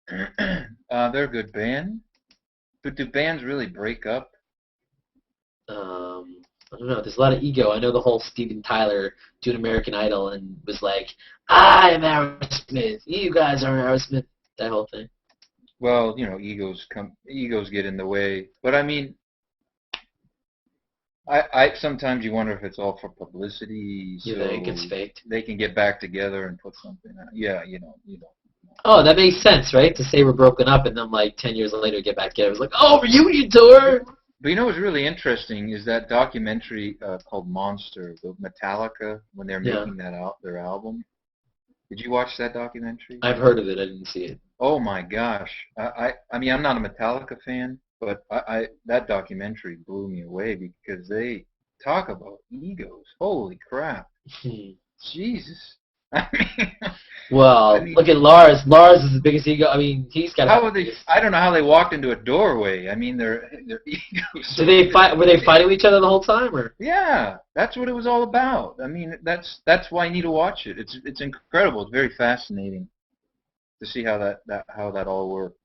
They're a good band, but do bands really break up? I don't know. There's a lot of ego. I know the whole Steven Tyler doing American Idol and was like, I am Aerosmith. You guys are Aerosmith. That whole thing. Well, egos get in the way. But I mean, I sometimes you wonder if it's all for publicity, so You think it's faked? they can get back together and put something out. Yeah, you don't. Oh, that makes sense, right? To say we're broken up and then like 10 years later get back together. It was like, oh, reunion tour. But what's really interesting is that documentary called Monster, the Metallica, when they're making their album. Did you watch that documentary? I've heard of it. I didn't see it. Oh my gosh! I mean, I'm not a Metallica fan, but that documentary blew me away because they talk about egos. Holy crap! Jesus. Well, look at Lars. Lars is the biggest ego. I mean, he's got. I don't know how they walked into a doorway. I mean, their egos. Did they fight? Were they fighting each other the whole time, or? Yeah, that's what it was all about. I mean, that's why you need to watch it. It's incredible. It's very fascinating to see how that all worked.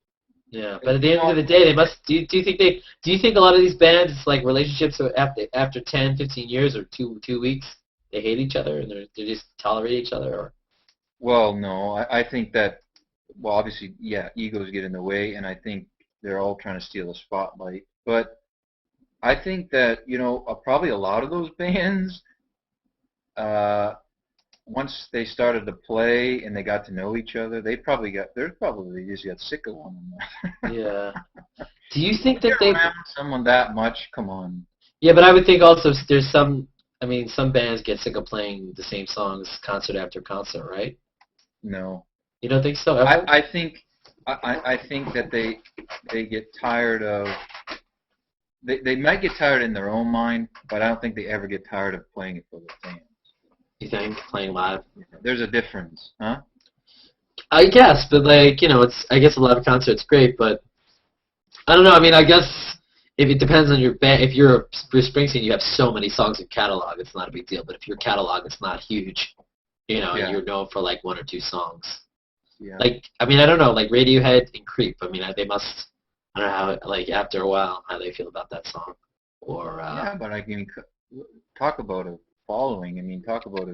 Yeah, but at the end of the day, they must. Do you think they? Do you think a lot of these bands, it's like relationships after 10, 15 years or two weeks, they hate each other and they just tolerate each other? Or Well, no, I think that, well, obviously, yeah, egos get in the way, and I think they're all trying to steal the spotlight. But I think that, probably a lot of those bands, once they started to play and they got to know each other, they probably just got sick of one another. yeah. Do you think When that you're they? around someone that much, come on. Yeah, but I would think also there's some. I mean, some bands get sick of playing the same songs concert after concert, right? No. You don't think so ever? I think I think that they get tired of they might get tired in their own mind, but I don't think they ever get tired of playing it for the fans. You think playing live? There's a difference, huh? I guess, but it's. I guess a live concert's great, but I don't know. I mean, I guess if it depends on your band. If you're Bruce Springsteen, you have so many songs in catalog, it's not a big deal. But if your catalog is not huge, Yeah. you're known for like one or two songs. Yeah. Like, I mean, I don't know, like Radiohead and Creep. I mean, they must. I don't know how, like, after a while, how they feel about that song. Or Yeah, but I mean, talk about a following. I mean, talk about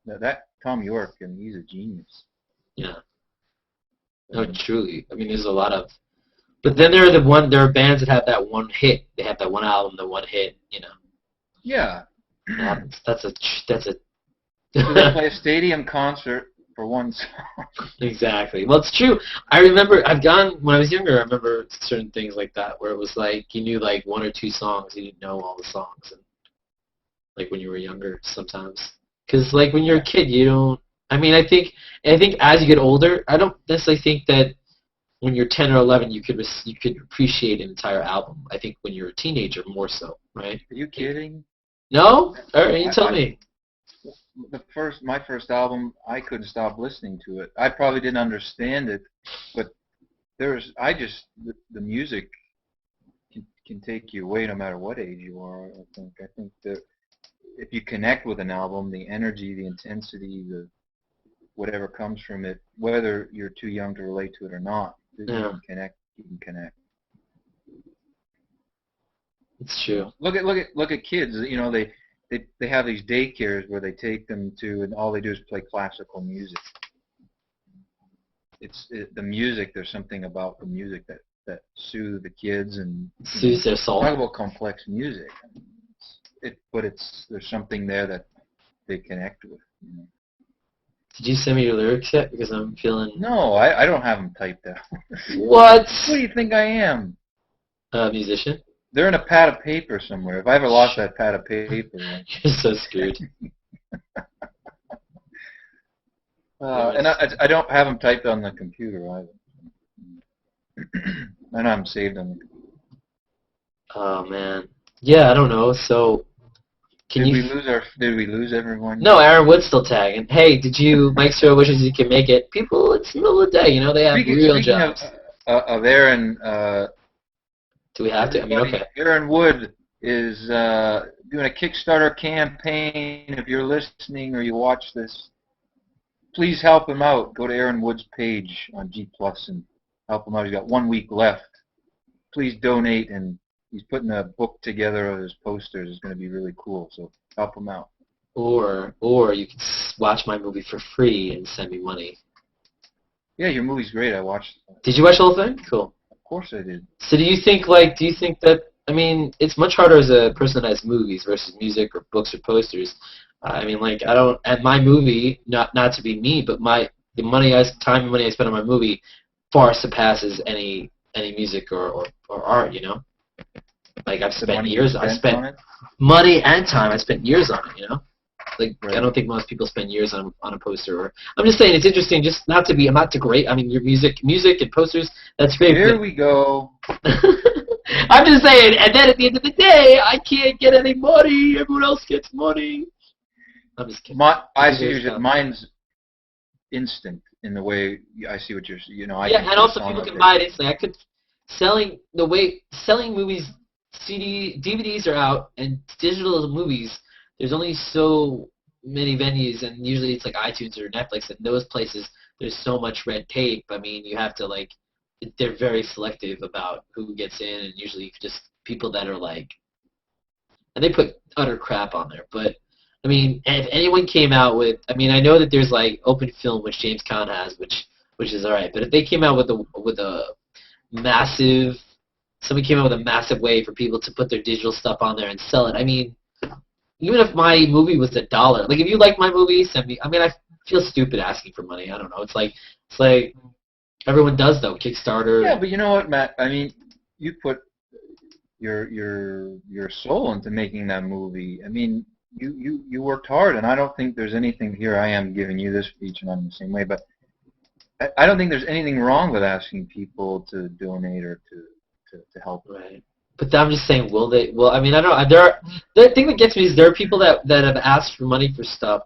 that Tom York, and he's a genius. yeah, no, truly. I mean, there's a lot of. But then there are bands that have that one hit. They have that one album, the one hit. Yeah. That's a. So they play a stadium concert for one song. Exactly. Well, it's true. I remember when I was younger. I remember certain things like that where it was like you knew like one or two songs, you didn't know all the songs, and like when you were younger sometimes. Because like when you're a kid, you don't. I mean, I think as you get older, I don't necessarily think that when you're 10 or 11 you could appreciate an entire album. I think when you're a teenager more so, right? Are you kidding? No? All right, you tell me. My first album, I couldn't stop listening to it. I probably didn't understand it, but the music can take you away no matter what age you are. I think that if you connect with an album, the energy, the intensity, whatever comes from it, whether you're too young to relate to it or not, you can connect. You can connect. It's true. Look at kids. They have these daycares where they take them to, and all they do is play classical music. The music. There's something about the music that soothes the kids and soothes their soul. Talk about complex music. There's something there that they connect with. Did you send me your lyrics yet? Because I'm feeling. No, I don't have them typed out. What? What do you think I am? A musician? They're in a pad of paper somewhere. If I ever lost that pad of paper. You're so screwed. And I don't have them typed on the computer either. And I'm saved on the computer. Oh, man. Yeah, I don't know. So, did we lose everyone? No, Aaron Wood's still tagging. Hey, Mike Stewart wishes he could make it. People, it's the middle of the day. They have real jobs. Of Aaron. Do we have to? I mean, okay. Aaron Wood is doing a Kickstarter campaign. If you're listening or you watch this, please help him out. Go to Aaron Wood's page on G+ and help him out. He's got 1 week left. Please donate, and he's putting a book together of his posters. It's going to be really cool, so help him out. Or you can watch my movie for free and send me money. Yeah, your movie's great. I watched it. Did you watch the whole thing? Cool. Of course I did. So do you think that, I mean, it's much harder as a person that has movies versus music or books or posters. I mean, like, and my movie, not to be me, but the time and money I spend on my movie far surpasses any music or art, Like, I've spent years, money and time, I spent years on it, Like, right. I don't think most people spend years on a poster. I'm just saying it's interesting, just I'm not too great. I mean, your music and posters, that's great. Here we go. I'm just saying, and then at the end of the day, I can't get any money. Everyone else gets money. I'm just kidding. Mine's instant in the way I see what you're, and also people can buy it instantly. Selling movies, DVDs are out, and digital movies, there's only so many venues, and usually it's like iTunes or Netflix, and those places, there's so much red tape. I mean, you have to, like, they're very selective about who gets in, and usually just people that are like, and they put utter crap on there. But I mean, if anyone came out with, I mean, I know that there's like open film, which James Caan has, which is all right. But if they came out with a massive, somebody came out with a massive way for people to put their digital stuff on there and sell it. I mean, even if my movie was $1, like if you like my movie, send me. I mean, I feel stupid asking for money. I don't know. It's like everyone does though. Kickstarter. Yeah, but you know what, Matt? I mean, you put your soul into making that movie. I mean, you worked hard, and I don't think there's anything here. I am giving you this speech, and I'm the same way, but I don't think there's anything wrong with asking people to donate or to help. Right. But I'm just saying, will they? Well, I mean, I don't know. The thing that gets me is there are people that have asked for money for stuff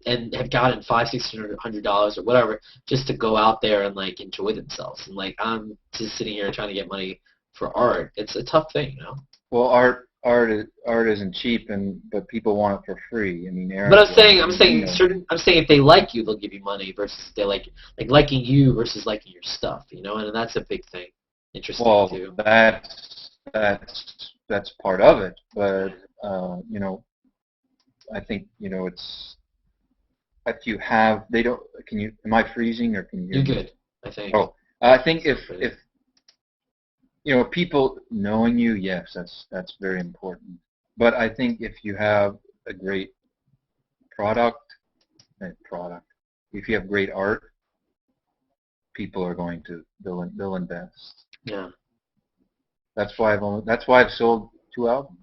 and have gotten $500-$600 or whatever just to go out there and like enjoy themselves. And like I'm just sitting here trying to get money for art. It's a tough thing, you know. Well, art isn't cheap, but people want it for free. I mean, but I'm saying if they like you, they'll give you money versus they like liking you versus liking your stuff, you know, and that's a big thing. Interesting too. Well, that's part of it, but you know, I think it's if you have they don't. Can you? Am I freezing or can you? You're good. I think. Oh, I think if people knowing you, yes, that's very important. But I think if you have a great product, if you have great art, people are going to they'll invest. Yeah. That's why I've sold 2 albums.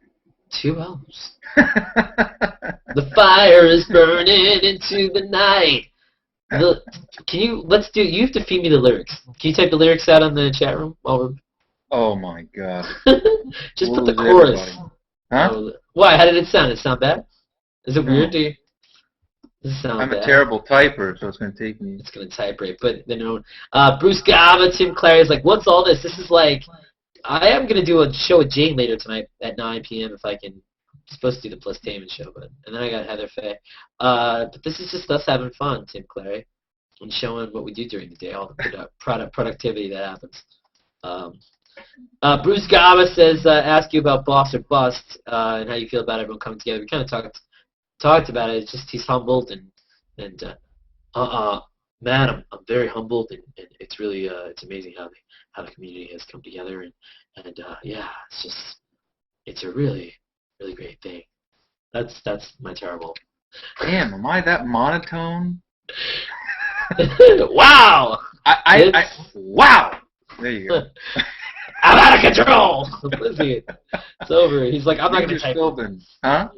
2 albums. The fire is burning into the night. You have to feed me the lyrics. Can you type the lyrics out on the chat room while we're... Oh my God. Just put the chorus. Everybody? Huh? Why? How did it sound? It sound bad? Is it weird to you? Does it sound I'm bad? a terrible typer, so it's going to take me... It's going to type right. But then, Bruce Gaba, Tim Clary is like, what's all this? This is like... I am going to do a show with Jane later tonight at 9 p.m. if I can. I'm supposed to do the PLUStainment show, and then I got Heather Faye. But this is just us having fun, Tim Clary, and showing what we do during the day, all the productivity that happens. Bruce Gaba says, ask you about Boss or Bust and how you feel about everyone coming together. We kind of talked about it. It's just he's humbled and man, I'm very humbled, and it's really it's amazing how the community has come together, and yeah, it's a really great thing. That's my terrible. Damn, am I that monotone? Wow! Wow! There you go. I'm out of control! It's over. He's like, I'm not going to type. Huh?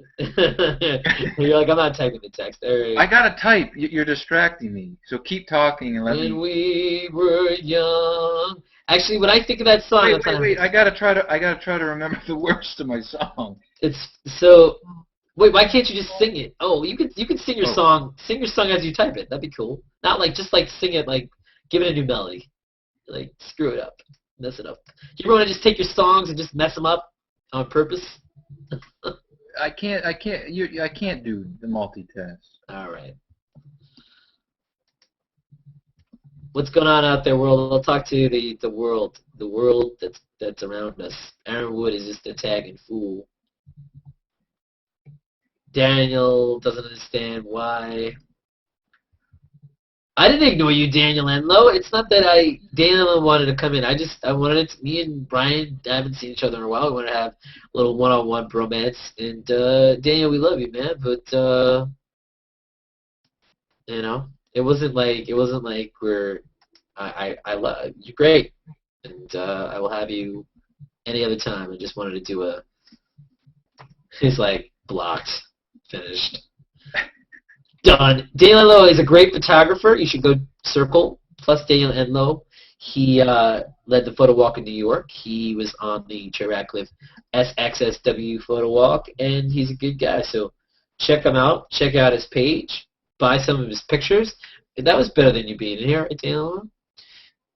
You're like, I'm not typing the text. I got to type. You're distracting me. So keep talking and let me... When we were young... Actually, when I think of that song... Wait. I gotta try to remember the words to my song. It's so... Wait, why can't you just sing it? Oh, you could sing your song. Sing your song as you type it. That'd be cool. Not like just like sing it, like give it a new melody. Like screw it up, mess it up. You want to just take your songs and just mess them up on purpose? I can't do the multitask. All right. What's going on out there, world? I'll talk to the world that's around us. Aaron Wood is just a tagging fool. Daniel doesn't understand why. I didn't ignore you, Daniel Enlow. It's not that Daniel wanted to come in. I wanted it. Me and Brian haven't seen each other in a while. We wanted to have a little one-on-one bromance. And Daniel, we love you, man. But it wasn't like we're. I love you're great, and I will have you any other time. I just wanted to do a. He's like blocked. Finished. Done. Daniel Enlow is a great photographer. You should go circle plus Daniel Enlow. He led the photo walk in New York. He was on the Trey Ratcliffe SXSW photo walk, and he's a good guy. So check him out. Check out his page. Buy some of his pictures. And that was better than you being in here, Daniel Enlow.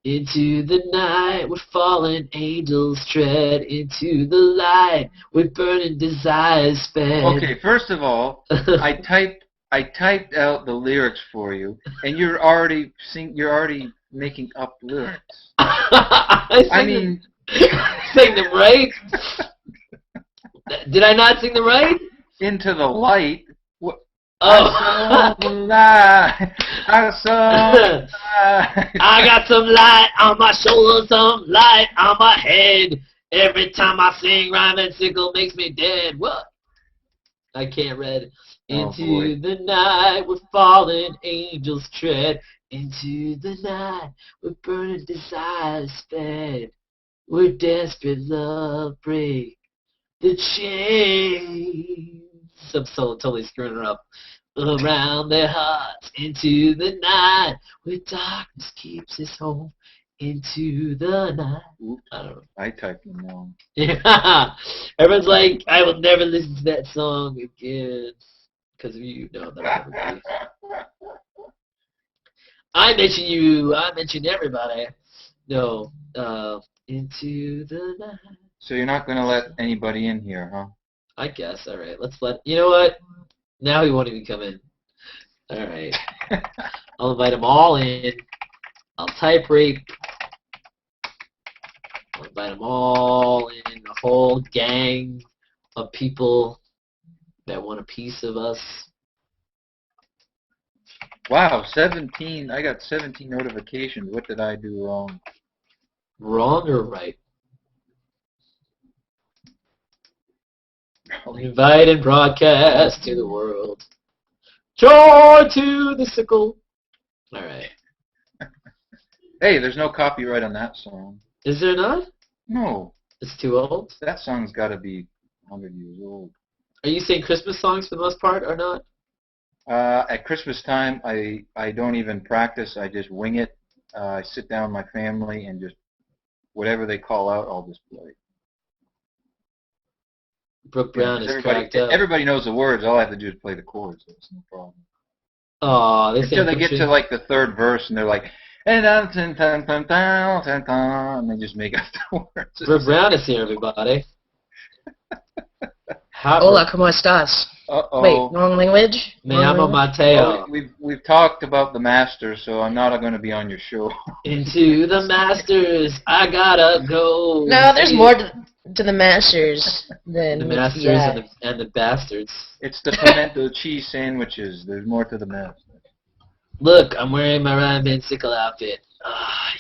Into the night where fallen angels tread, into the light where burning desires sped. Okay, first of all, I typed out the lyrics for you, and you're already making up lyrics. I mean, sing them right. Did I not sing them right? Into the light. Oh. I saw the light. I saw the light. I got some light on my shoulders, some light on my head. Every time I sing, Rhyme and Sickle makes me dead. What? I can't read. Into the night where fallen angels tread. Into the night where burning desires fed. Where desperate love break the chains. I'm so totally screwing her up. Around their hearts into the night where darkness keeps its home. Into the night. Oops, I don't know. I typed them wrong. Yeah. Everyone's like, I will never listen to that song again. Because of you. No, that'll never be. I mention you. I mention everybody. No. Into the night. So you're not going to let anybody in here, huh? I guess. All right. Let's let. You know what? Now he won't even come in. All right. I'll invite them all in. I'll type rape. I'll invite them all in. A whole gang of people that want a piece of us. Wow, 17. I got 17 notifications. What did I do wrong? Wrong or right? Invite and broadcast to the world. Joy to the sickle. All right. Hey, there's no copyright on that song. Is there not? No. It's too old? That song's got to be 100 years old. Are you saying Christmas songs for the most part or not? At Christmas time, I don't even practice. I just wing it. I sit down with my family and just whatever they call out, I'll just play. Brooke Brown is cracked up. Everybody knows the words. All I have to do is play the chords. So it's no problem. Oh, Until they get to like the third verse and they're like, and they just make up the words. Brooke Brown is here, everybody. Hola, ¿cómo estás? Uh-oh. Wait, wrong language? Me llamo Mateo. Oh, we've talked about the Masters, so I'm not going to be on your show. Into the Masters, I gotta go. No, there's more to the Masters than the Masters and the Bastards. It's the pimento cheese sandwiches. There's more to the Masters. Look, I'm wearing my Ryan Van Sickle outfit. Ah,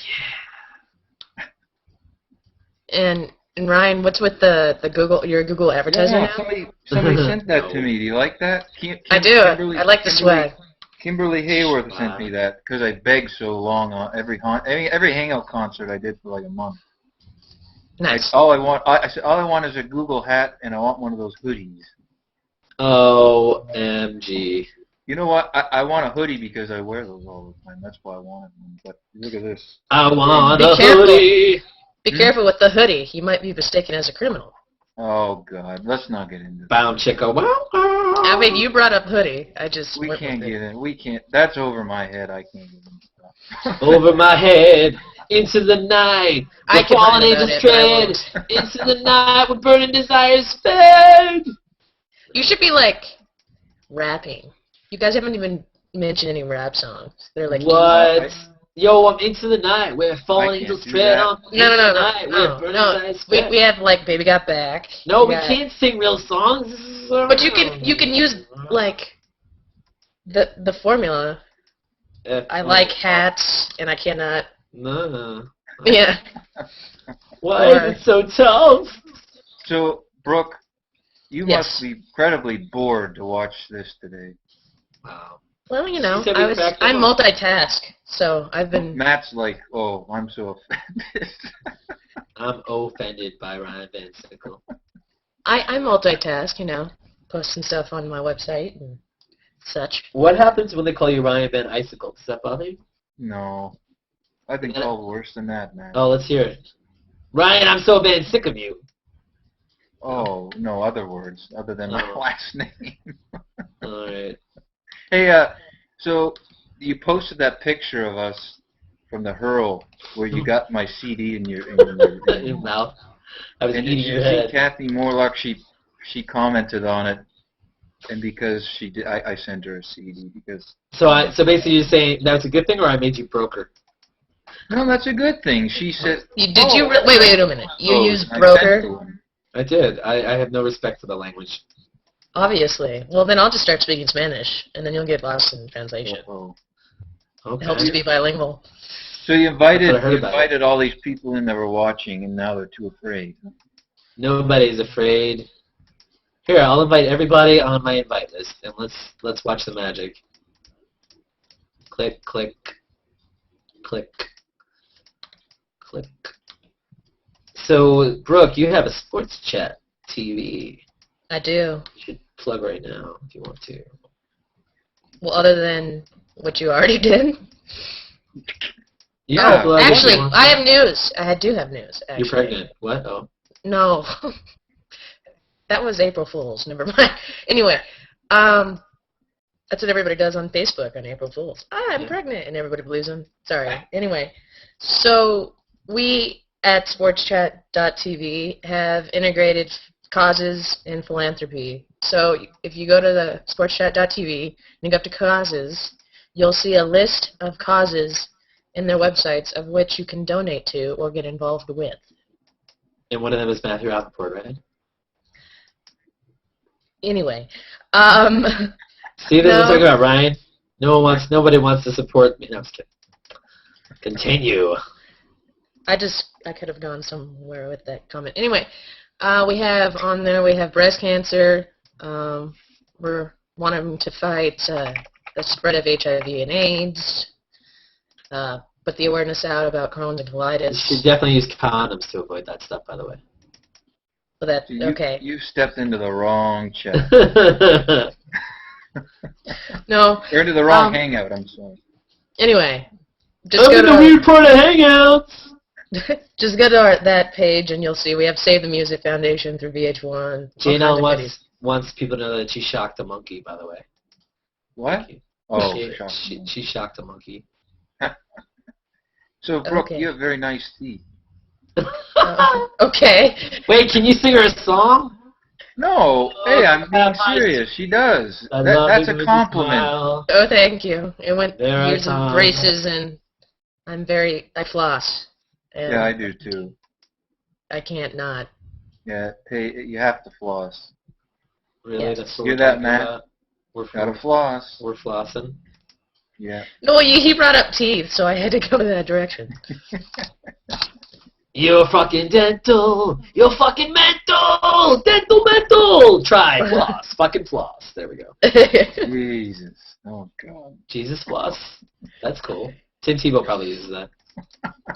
yeah. And Ryan, what's with the Google? You're a Google advertiser Yeah, now? somebody sent that to me. Do you like that? I do. I like the swag. Kimberly Hayworth sent me that because I begged so long on every Hangout concert I did for like a month. Nice. I said all I want is a Google hat and I want one of those hoodies. OMG. You know what? I want a hoodie because I wear those all the time. That's why I wanted one. But look at this. I want a hoodie. Be careful with the hoodie. You might be mistaken as a criminal. Oh God, let's not get into that. Bound chicka. I mean, you brought up hoodie. We can't get in. We can't. That's over my head. I can't get into that. Over my head, into the night. The fallen angels tread. Into the night with burning desires fed. You should be like rapping. You guys haven't even mentioned any rap songs. They're like what? Yo, I'm into the night where fallen angels tread on. No. We have like Baby Got Back. No, we can't sing real songs. But you can use like the formula. I like hats and I cannot. No. Yeah. Why is it so tough? So, Brooke, you must be incredibly bored to watch this today. Wow. Well, you know, I multitask, so I've been. Matt's like, oh, I'm so offended. I'm offended by Ryan Van Sickle. I multitask, you know, posting stuff on my website and such. What happens when they call you Ryan Van Icicle? Does that bother you? No. I've been called worse than that, man. Oh, let's hear it. Ryan, I'm so Van sick of you. Oh, no, other words, other than my last name. All right. Hey, so you posted that picture of us from the Hurl where you got my CD in your mouth. I was eating your head. Kathy Morlock, she commented on it, and because she did, I sent her a CD because. So basically, you're saying that's a good thing, or I made you broke her? No, that's a good thing. She said... Did you... Wait a minute. You used I broker? sent to him. I did. I have no respect for the language. Obviously. Well, then I'll just start speaking Spanish, and then you'll get lost in translation. Oh. Okay. It helps to be bilingual. So you invited That's what I heard about it. all these people in that were watching, and now they're too afraid. Nobody's afraid. Here, I'll invite everybody on my invite list, and let's watch the magic. Click, click, click, click. So, Brooke, you have a sports chat TV. I do. You should plug right now if you want to. Well, other than what you already did. Yeah. Oh, actually, I have news. I do have news, actually. You're pregnant. What? Oh. No. That was April Fool's. Never mind. Anyway, that's what everybody does on Facebook on April Fool's. I'm pregnant, and everybody believes them. Sorry. Anyway, so we at sportschat.tv have integrated causes and philanthropy. So if you go to the sportschat.tv and you go up to causes, you'll see a list of causes in their websites of which you can donate to or get involved with. And one of them is Matthew Rappaport, right? Anyway, see, this is talking about Ryan. Nobody wants to support me. No, I'm just kidding. Continue. I could have gone somewhere with that comment. Anyway, we have on there, we have breast cancer. We're wanting to fight the spread of HIV and AIDS. Put the awareness out about Crohn's and colitis. You should definitely use condoms to avoid that stuff, by the way. Well, okay. You stepped into the wrong chat. No. Or into the wrong hangout, I'm sorry. Anyway, just go to the weird part of Hangouts. Just go to that page and you'll see we have Save the Music Foundation through VH1. JNL wants people to know that she shocked a monkey, by the way. What? Oh, she shocked a monkey. So, Brooke, you have very nice teeth. Okay. Wait, can you sing her a song? No. Hey, I'm being serious. She does. That's a compliment. Oh, thank you. It went years of braces, and I floss. And yeah, I do too. I can't not. Yeah, hey, you have to floss. Really? Yeah. That's what Hear that, Matt? Gotta floss. We're flossing. Yeah. No, he brought up teeth, so I had to go that direction. You're fucking dental. You're fucking mental. Dental mental. Try floss. Fucking floss. There we go. Jesus. Oh, God. Jesus floss. That's cool. Tim Tebow probably uses that.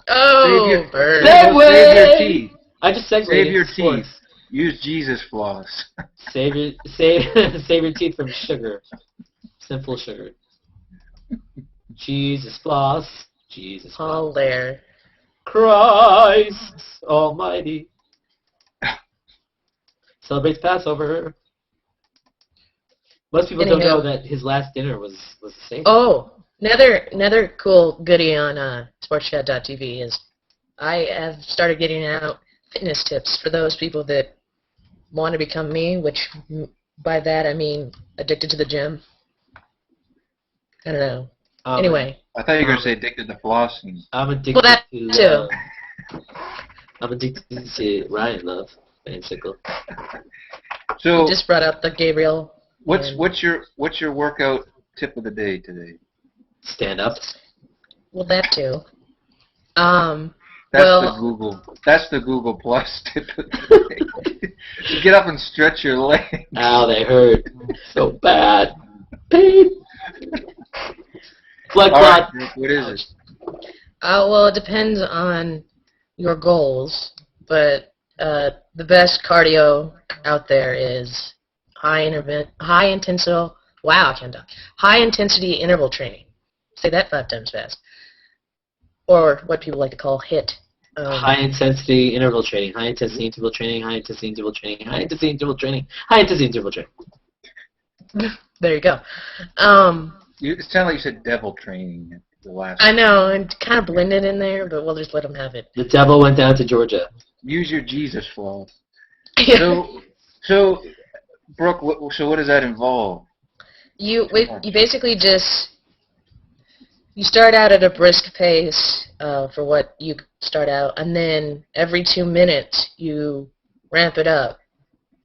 Oh, bird. Save your teeth. I just segued. Save your teeth. Use Jesus floss. Save your teeth from sugar. Simple sugar. Jesus floss. Jesus floss. All there. Christ Almighty celebrates Passover. Most people don't know that his last dinner was the same. Oh, another cool goodie on sportschat.tv is I have started getting out fitness tips for those people that want to become me, which by that I mean addicted to the gym. I don't know. Anyway. I thought you were going to say addicted to flossing. I'm addicted well, that to too. I'm addicted to Ryan Love and Sickle. So you just brought up the Gabriel. What's your workout tip of the day today? Stand up. Well, that too. That's the Google Plus tip of the day. You get up and stretch your legs. Ow, they hurt so bad. Pain. Blood clot. What is it? Well, it depends on your goals, but the best cardio out there is high intensity interval training. Say that 5 times fast. Or what people like to call HIIT. High intensity interval training. High intensity interval training. High intensity interval training. High intensity interval training. High intensity interval training. There you go. It sounded like you said devil training at the last. I know, and kind of blended in there, but we'll just let them have it. The devil went down to Georgia. Use your Jesus floss. So, Brooke, what does that involve? You basically you start out at a brisk pace, for what you start out, and then every 2 minutes you ramp it up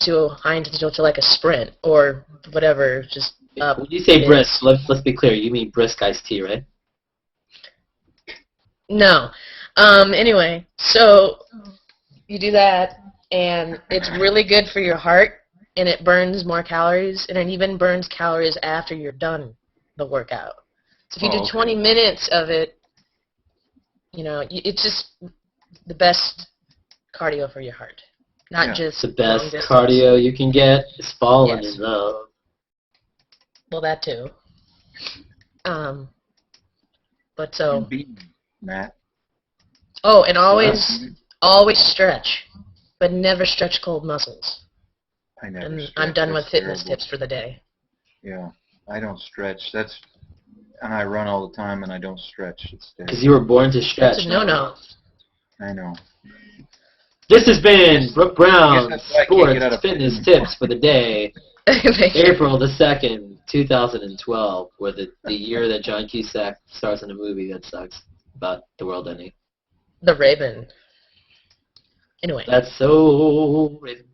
to like a sprint or whatever. Just up. When you say brisk, let's be clear. You mean brisk iced tea, right? No. Anyway, so you do that, and it's really good for your heart, and it burns more calories, and it even burns calories after you're done the workout. So if you do 20 minutes of it, you know, it's just the best cardio for your heart. Not just the best cardio you can get is falling in love. Well, that too. But so. Matt. Oh, and always stretch, but never stretch cold muscles. I never. And I'm done with fitness tips for the day. Yeah, I don't stretch. And I run all the time, and I don't stretch. Because you were born to stretch. That's no. I know. This has been Brooke Brown Sports Fitness Tips for the day. April the 2nd, 2012, where the year that John Cusack stars in a movie that sucks about the world ending. The Raven. Anyway. That's so Raven.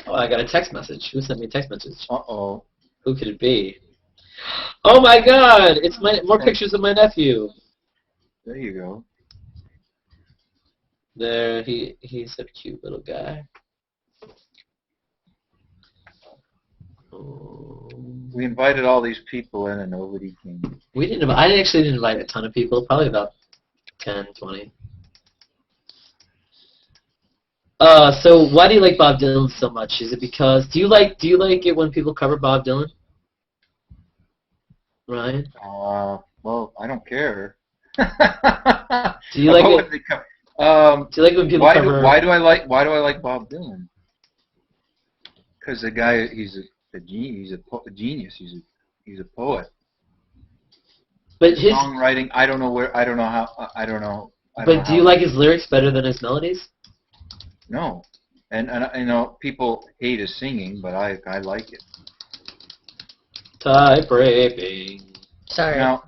Oh, I got a text message. Who sent me a text message? Uh-oh. Who could it be? Oh my God! It's more pictures of my nephew. There you go. There, he's a cute little guy. We invited all these people in and nobody came. I actually didn't invite a ton of people, probably about 10, 20. So why do you like Bob Dylan so much? Is it because do you like it when people cover Bob Dylan? Ryan? Well, I don't care. Do you like it? Do you like when people cover? Why do I like Bob Dylan? Because the guy, he's a genius. He's a poet. But his songwriting, I don't know. But do you like his lyrics better than his melodies? No, and you know, people hate his singing, but I like it. Type raping. Sorry. Now,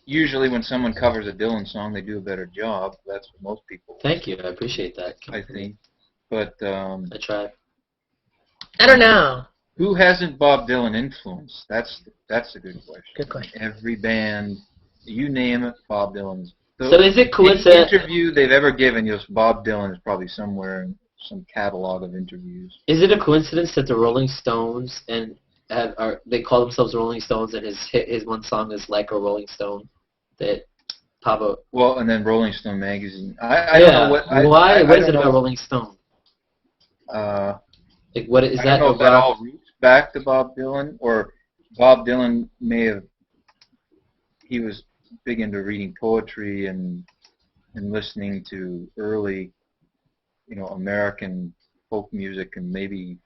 usually when someone covers a Dylan song, they do a better job. That's what most people. Thank you. I appreciate that. I think, but I tried. I don't know. Who hasn't Bob Dylan influenced? That's a good question. Good question. Every band, you name it, Bob Dylan's. So is it coincidence? Any interview they've ever given, Bob Dylan is probably somewhere in some catalog of interviews. Is it a coincidence that the Rolling Stones they call themselves Rolling Stones, and his one song is Like a Rolling Stone? That Pablo. Well, and then Rolling Stone magazine. I don't know what. Why? What is it about Rolling Stone? Like what is that? I don't know if that all roots back to Bob Dylan, or Bob Dylan he was big into reading poetry and listening to early, American folk music, and maybe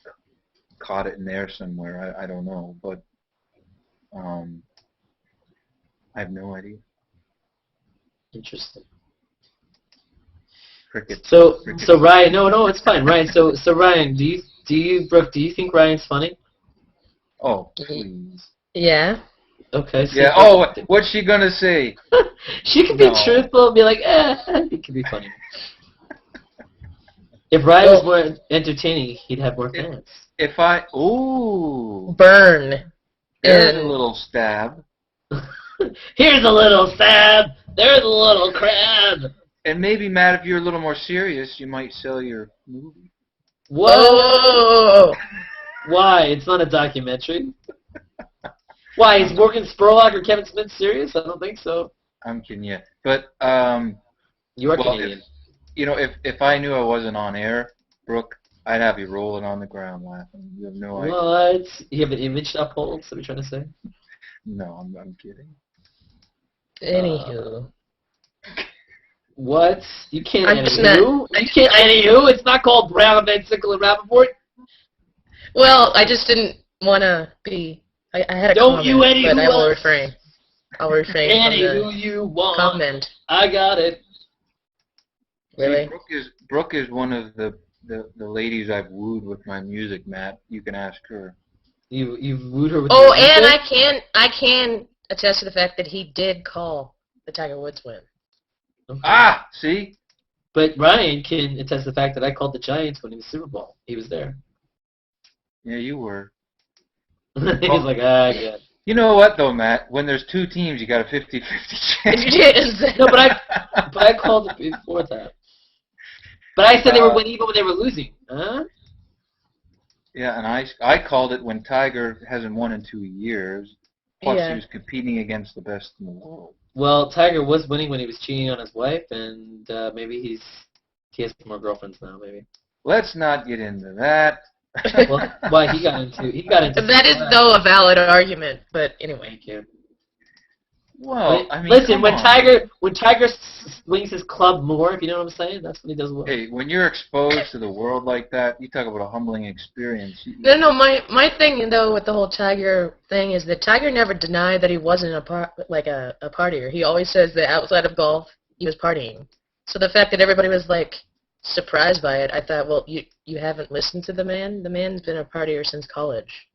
caught it in there somewhere. I don't know, but I have no idea. Interesting. Cricket. So Ryan, no, it's fine, Ryan. So Ryan, Brooke, do you think Ryan's funny? Oh, please. Yeah. Okay. So yeah. Oh, what's she gonna say? She could be truthful and be like, it could be funny. If Ryan was more entertaining, he'd have more fans. Burn. There's a little stab. Here's a little stab. There's a little crab. And maybe, Matt, if you're a little more serious, you might sell your movie. Whoa! Why? It's not a documentary. Why? Is Morgan Spurlock or Kevin Smith serious? I don't think so. I'm kidding you. But, you are Canadian. If I knew I wasn't on air, Brooke, I'd have you rolling on the ground laughing. You have no idea. What? You have an image to uphold? Is that what you're trying to say? No, I'm kidding. Anywho. What? You can't anywho? You can't anywho? It's not called Brown, Van Sickle, Rappaport? Well, I just didn't want to be... I had a Don't comment, you anywho but I will refrain. I'll refrain anywho from the you want. comment. I got it. Really? See, Brooke is one of the ladies I've wooed with my music, Matt. You can ask her. You've wooed her with Oh, your and music? I can attest to the fact that he did call the Tiger Woods win. Okay. Ah, see? But Ryan can attest to the fact that I called the Giants winning the Super Bowl. He was there. Yeah, you were. He was like, good. You know what, though, Matt? When there's two teams, you got a 50-50 chance. No, but I called it before that. But I said they were winning even when they were losing. Huh? Yeah, and I called it when Tiger hasn't won in 2 years. Plus, he was competing against the best in the world. Well, Tiger was winning when he was cheating on his wife, and maybe he has more girlfriends now. Maybe. Let's not get into that. Well, why he got into that is though a valid argument, but anyway. Thank you. Well, I mean, listen, when Tiger swings his club more, if you know what I'm saying, that's when he does well. Hey, when you're exposed to the world like that, you talk about a humbling experience. No, my thing though with the whole Tiger thing is that Tiger never denied that he wasn't a partier. He always says that outside of golf, he was partying. So the fact that everybody was like surprised by it, I thought, well, you haven't listened to the man. The man's been a partier since college.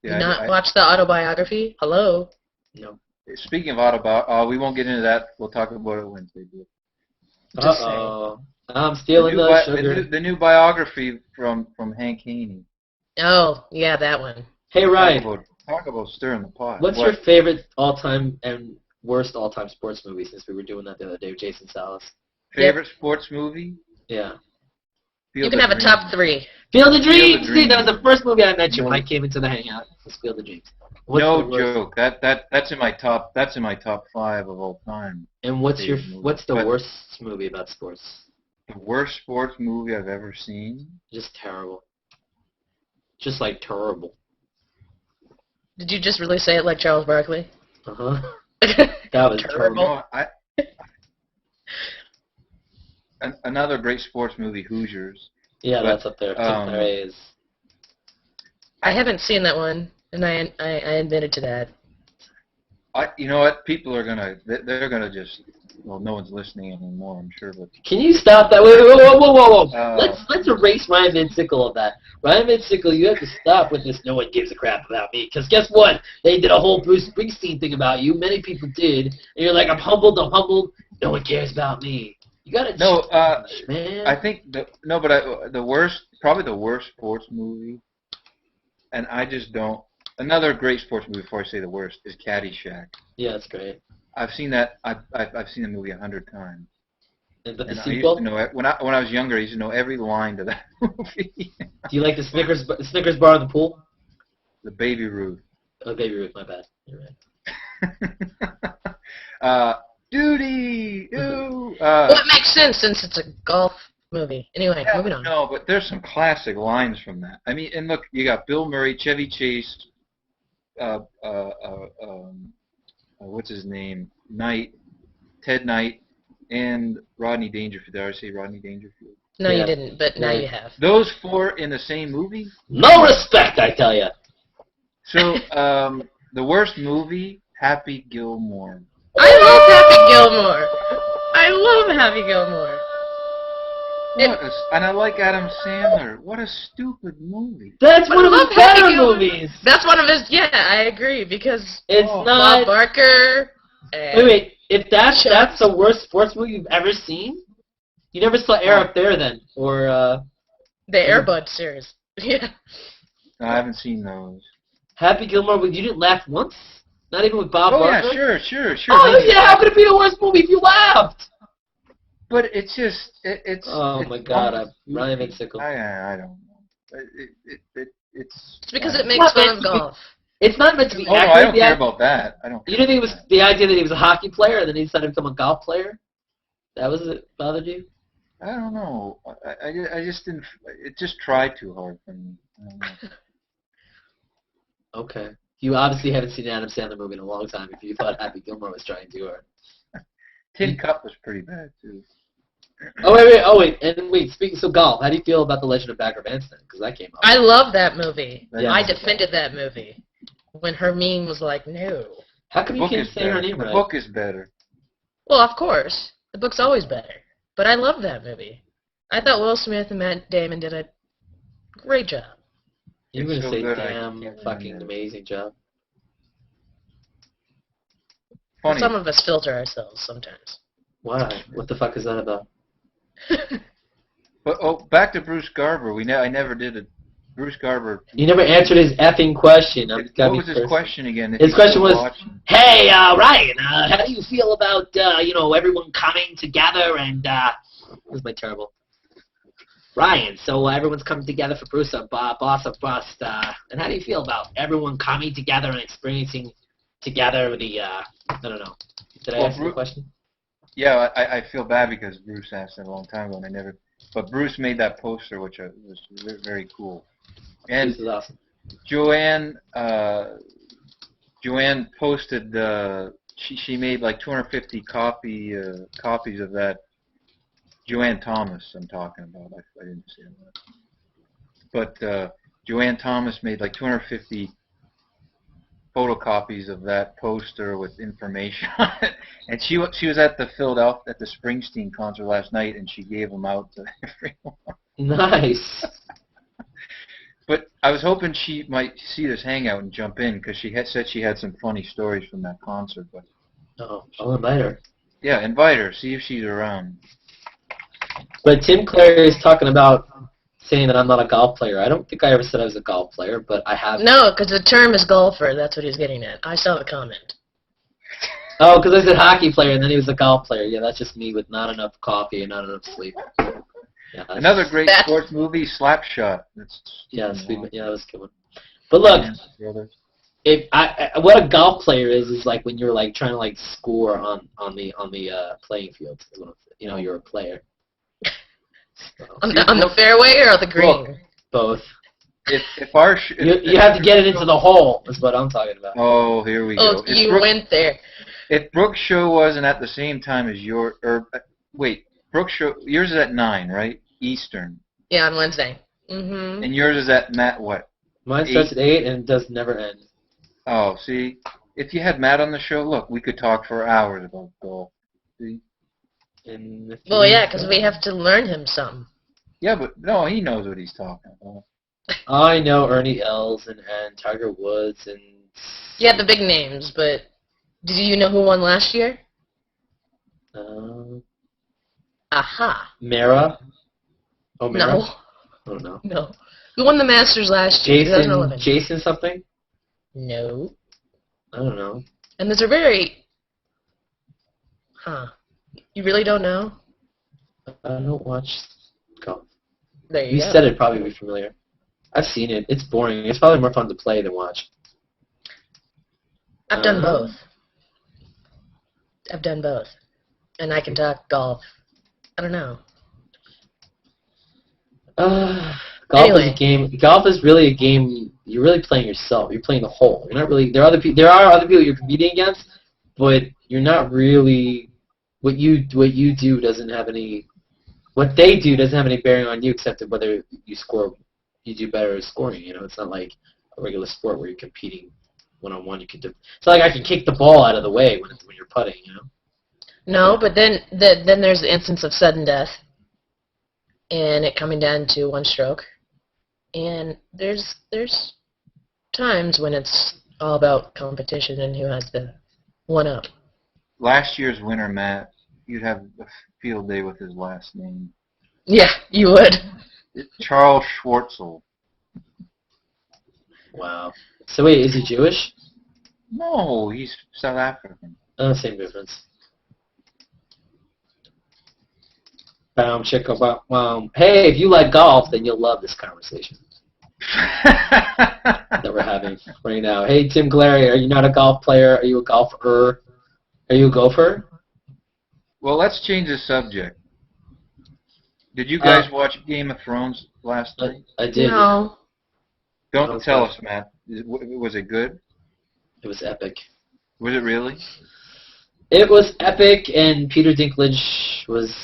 Yeah, you not watch the autobiography? Hello. No. Speaking of autobiography, we won't get into that. We'll talk about it Wednesday. Uh-oh. I'm stealing the sugar. The new biography from Hank Haney. Oh, yeah, that one. Hey, Ryan. Talk about stirring the pot. What's your favorite all-time and worst all-time sports movie, since we were doing that the other day with Jason Salas? Favorite sports movie? Yeah. You can have a top 3. Field of Dreams! See, that was the first movie I mentioned when I came into the Hangout. Was Field of Dreams. No joke. That's in my top 5 of all time. And what's the worst movie about sports? The worst sports movie I've ever seen? Just terrible. Just like terrible. Did you just really say it like Charles Barkley? Uh-huh. That was terrible. Another great sports movie, Hoosiers. Yeah, that's up there. I haven't seen that one, and I admitted to that. You know what? People are they're gonna just. Well, no one's listening anymore, I'm sure. But can you stop that? Wait, whoa! Let's erase Ryan Van Sickle of that. Ryan Van Sickle, you have to stop with this. No one gives a crap about me, because guess what? They did a whole Bruce Springsteen thing about you. Many people did, and you're like, I'm humbled. No one cares about me. You gotta change, man. I think probably the worst sports movie, and I just don't. Another great sports movie before I say the worst is Caddyshack. Yeah, that's great. I've seen that. I've seen the movie 100 times. But the and sequel? I used to know when I was younger. I used to know every line to that movie. Do you like the Snickers bar in the pool? The Baby Ruth. Oh, Baby Ruth. My bad. You're right. Duty. Ew. Well, it makes sense since it's a golf movie. Anyway, moving on. No, but there's some classic lines from that. I mean, and look, you got Bill Murray, Chevy Chase, what's his name? Ted Knight, and Rodney Dangerfield. Did I say Rodney Dangerfield? No, you didn't, but now you have. Those 4 in the same movie? No respect, I tell you. So, the worst movie, Happy Gilmore. I love Happy Gilmore. I love Happy Gilmore. And I like Adam Sandler. What a stupid movie. That's one of his better movies. That's one of his. Yeah, I agree because it's not Bob Barker. Wait. If that's the worst sports movie you've ever seen, you never saw Air Up There then, or the Air Bud series. Yeah. No, I haven't seen those. Happy Gilmore. You didn't laugh once. Not even with Bob Barker? Yeah, sure. Oh, yeah, how could it be the worst movie if you laughed? But it's just, it's... Oh, my God, Ryan Van Sickle. I don't know. It's because it makes fun of golf. It's not meant to be accurate. I don't care about that. You didn't think it was the idea that he was a hockey player and then he decided to become a golf player? That was it bothered you? I don't know. I just didn't... It just tried too hard for me. I don't know. Okay. You obviously haven't seen an Adam Sandler movie in a long time if you thought Happy Gilmore was trying too hard. Tin Cup was pretty bad, too. Wait, speaking of golf, how do you feel about The Legend of Bagger Vance? Because that came up. I love that movie. Yeah. I defended that movie when her meme was like, no. How come you can't say her name right? The book is better. Well, of course. The book's always better. But I love that movie. I thought Will Smith and Matt Damon did a great job. You're going to say damn fucking amazing job. funny. Some of us filter ourselves sometimes. Why? What the fuck is that about? But back to Bruce Garber. I never did it. Bruce Garber. You never answered his effing question. What was his question again? His question was, "Hey, Ryan, how do you feel about everyone coming together and this is my terrible Ryan? So everyone's coming together for Bruce, Boss of Bust, and how do you feel about everyone coming together and experiencing together the I don't know. Did I answer the question? Yeah, I feel bad because Bruce asked that a long time ago, and I never. But Bruce made that poster, which was very cool. And This is awesome. Joanne posted. She made like 250 copies of that. Joanne Thomas, I'm talking about. I didn't say that. But Joanne Thomas made like 250 photocopies of that poster with information on it, and she was at the Springsteen concert last night, and she gave them out to everyone. Nice. But I was hoping she might see this hangout and jump in because she had said she had some funny stories from that concert. But I'll invite her. Yeah, invite her. See if she's around. But Tim Clary is talking about saying that I'm not a golf player. I don't think I ever said I was a golf player, but I have. No, because the term is golfer. That's what he's getting at. I saw the comment. Oh, because I said hockey player, and then he was a golf player. Yeah, that's just me with not enough coffee and not enough sleep. Yeah, another great sports movie, Slapshot. Yeah, that was a good one. But look, what a golf player is like when you're like trying to like score on the playing field. You're a player. So. On the fairway or the green? Both. You have to get it into the hole. Is what I'm talking about. Oh, here we go. Oh, you went there. If Brooke's show wasn't at the same time as Brooke's show, yours is at 9, right? Eastern. Yeah, on Wednesday. Mm-hmm. And yours is at Matt what? Mine starts at 8 and does never end. Oh, see, if you had Matt on the show, look, we could talk for hours about golf. See? Well, yeah, because we have to learn him some. Yeah, but no, he knows what he's talking about. I know Ernie Els and Tiger Woods and. Yeah, the big names, but did you know who won last year? Aha. Mara. Oh, Mara? No. Oh, no. No. Who won the Masters last year? 2011. Jason something? No. I don't know. And there's a very... You really don't know? I don't watch golf. There you go. You said it'd probably be familiar. I've seen it. It's boring. It's probably more fun to play than watch. I've done both. I've done both. And I can talk golf. I don't know. Golf is a game. Golf is really a game. You're really playing yourself. You're playing the hole. You're not really. There are other people you're competing against, but you're not really. What you do doesn't have any. What they do doesn't have any bearing on you, except whether you score. You do better at scoring. It's not like a regular sport where you're competing one-on-one. You can. It's not like I can kick the ball out of the way when you're putting. No, but then there's the instance of sudden death, and it coming down to one stroke, and there's times when it's all about competition and who has the one up. Last year's winner, Matt, you'd have a field day with his last name. Yeah, you would. Charles Schwartzel. Wow. So wait, is he Jewish? No, he's South African. Oh, same difference. Boom, chicka, boom. Hey, if you like golf, then you'll love this conversation that we're having right now. Hey, Tim Clary, are you not a golf player? Are you a golfer? Are you a gopher? Well, let's change the subject. Did you guys watch Game of Thrones last night? I did. No. Don't tell us, Matt. Was it good? It was epic. Was it really? It was epic, and Peter Dinklage was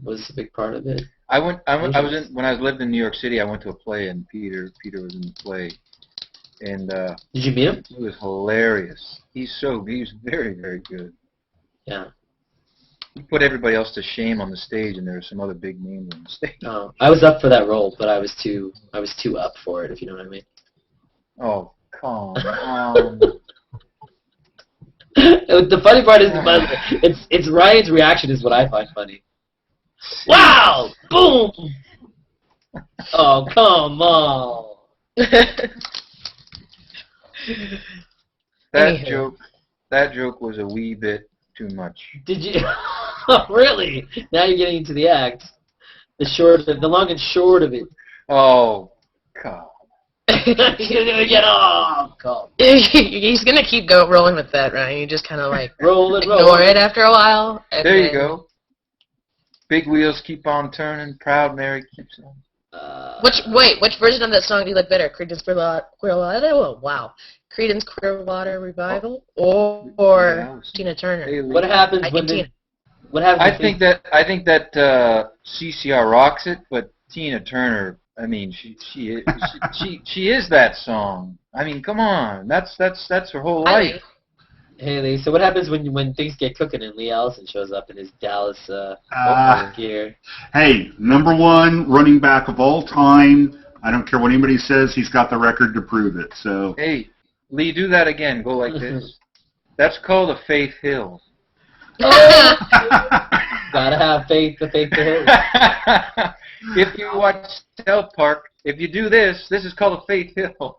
a big part of it. When I lived in New York City, I went to a play, and Peter was in the play. And did you meet him? He was hilarious. He's very, very good. Yeah. He put everybody else to shame on the stage, and there were some other big names on the stage. Oh, I was up for that role, but I was too up for it, if you know what I mean. Oh, come on. But the funny part is, it's Ryan's reaction is what I find funny. Wow! Boom! Oh, come on. That joke was a wee bit too much. Did you? Really? Now you're getting into the act. The long and short of it. Oh, God. He's gonna keep rolling with that, Ryan. You just kind of like roll ignore it after a while. There you go. Big wheels keep on turning. Proud Mary keeps on. Which version of that song do you like better? Creedence Clearwater? Oh, wow. Creedence Clearwater Revival or Tina Turner? Hey, what happens when Tina. What happens? I think that CCR rocks it, but Tina Turner. I mean, she is that song. I mean, come on, that's her whole life. Hey Lee, so what happens when things get cooking and Lee Allison shows up in his Dallas gear? Hey, #1 running back of all time. I don't care what anybody says. He's got the record to prove it. So. Hey, Lee, do that again. Go like this. That's called a Faith Hill. Gotta have faith to faith the hill. If you watch South Park, if you do this is called a Faith Hill.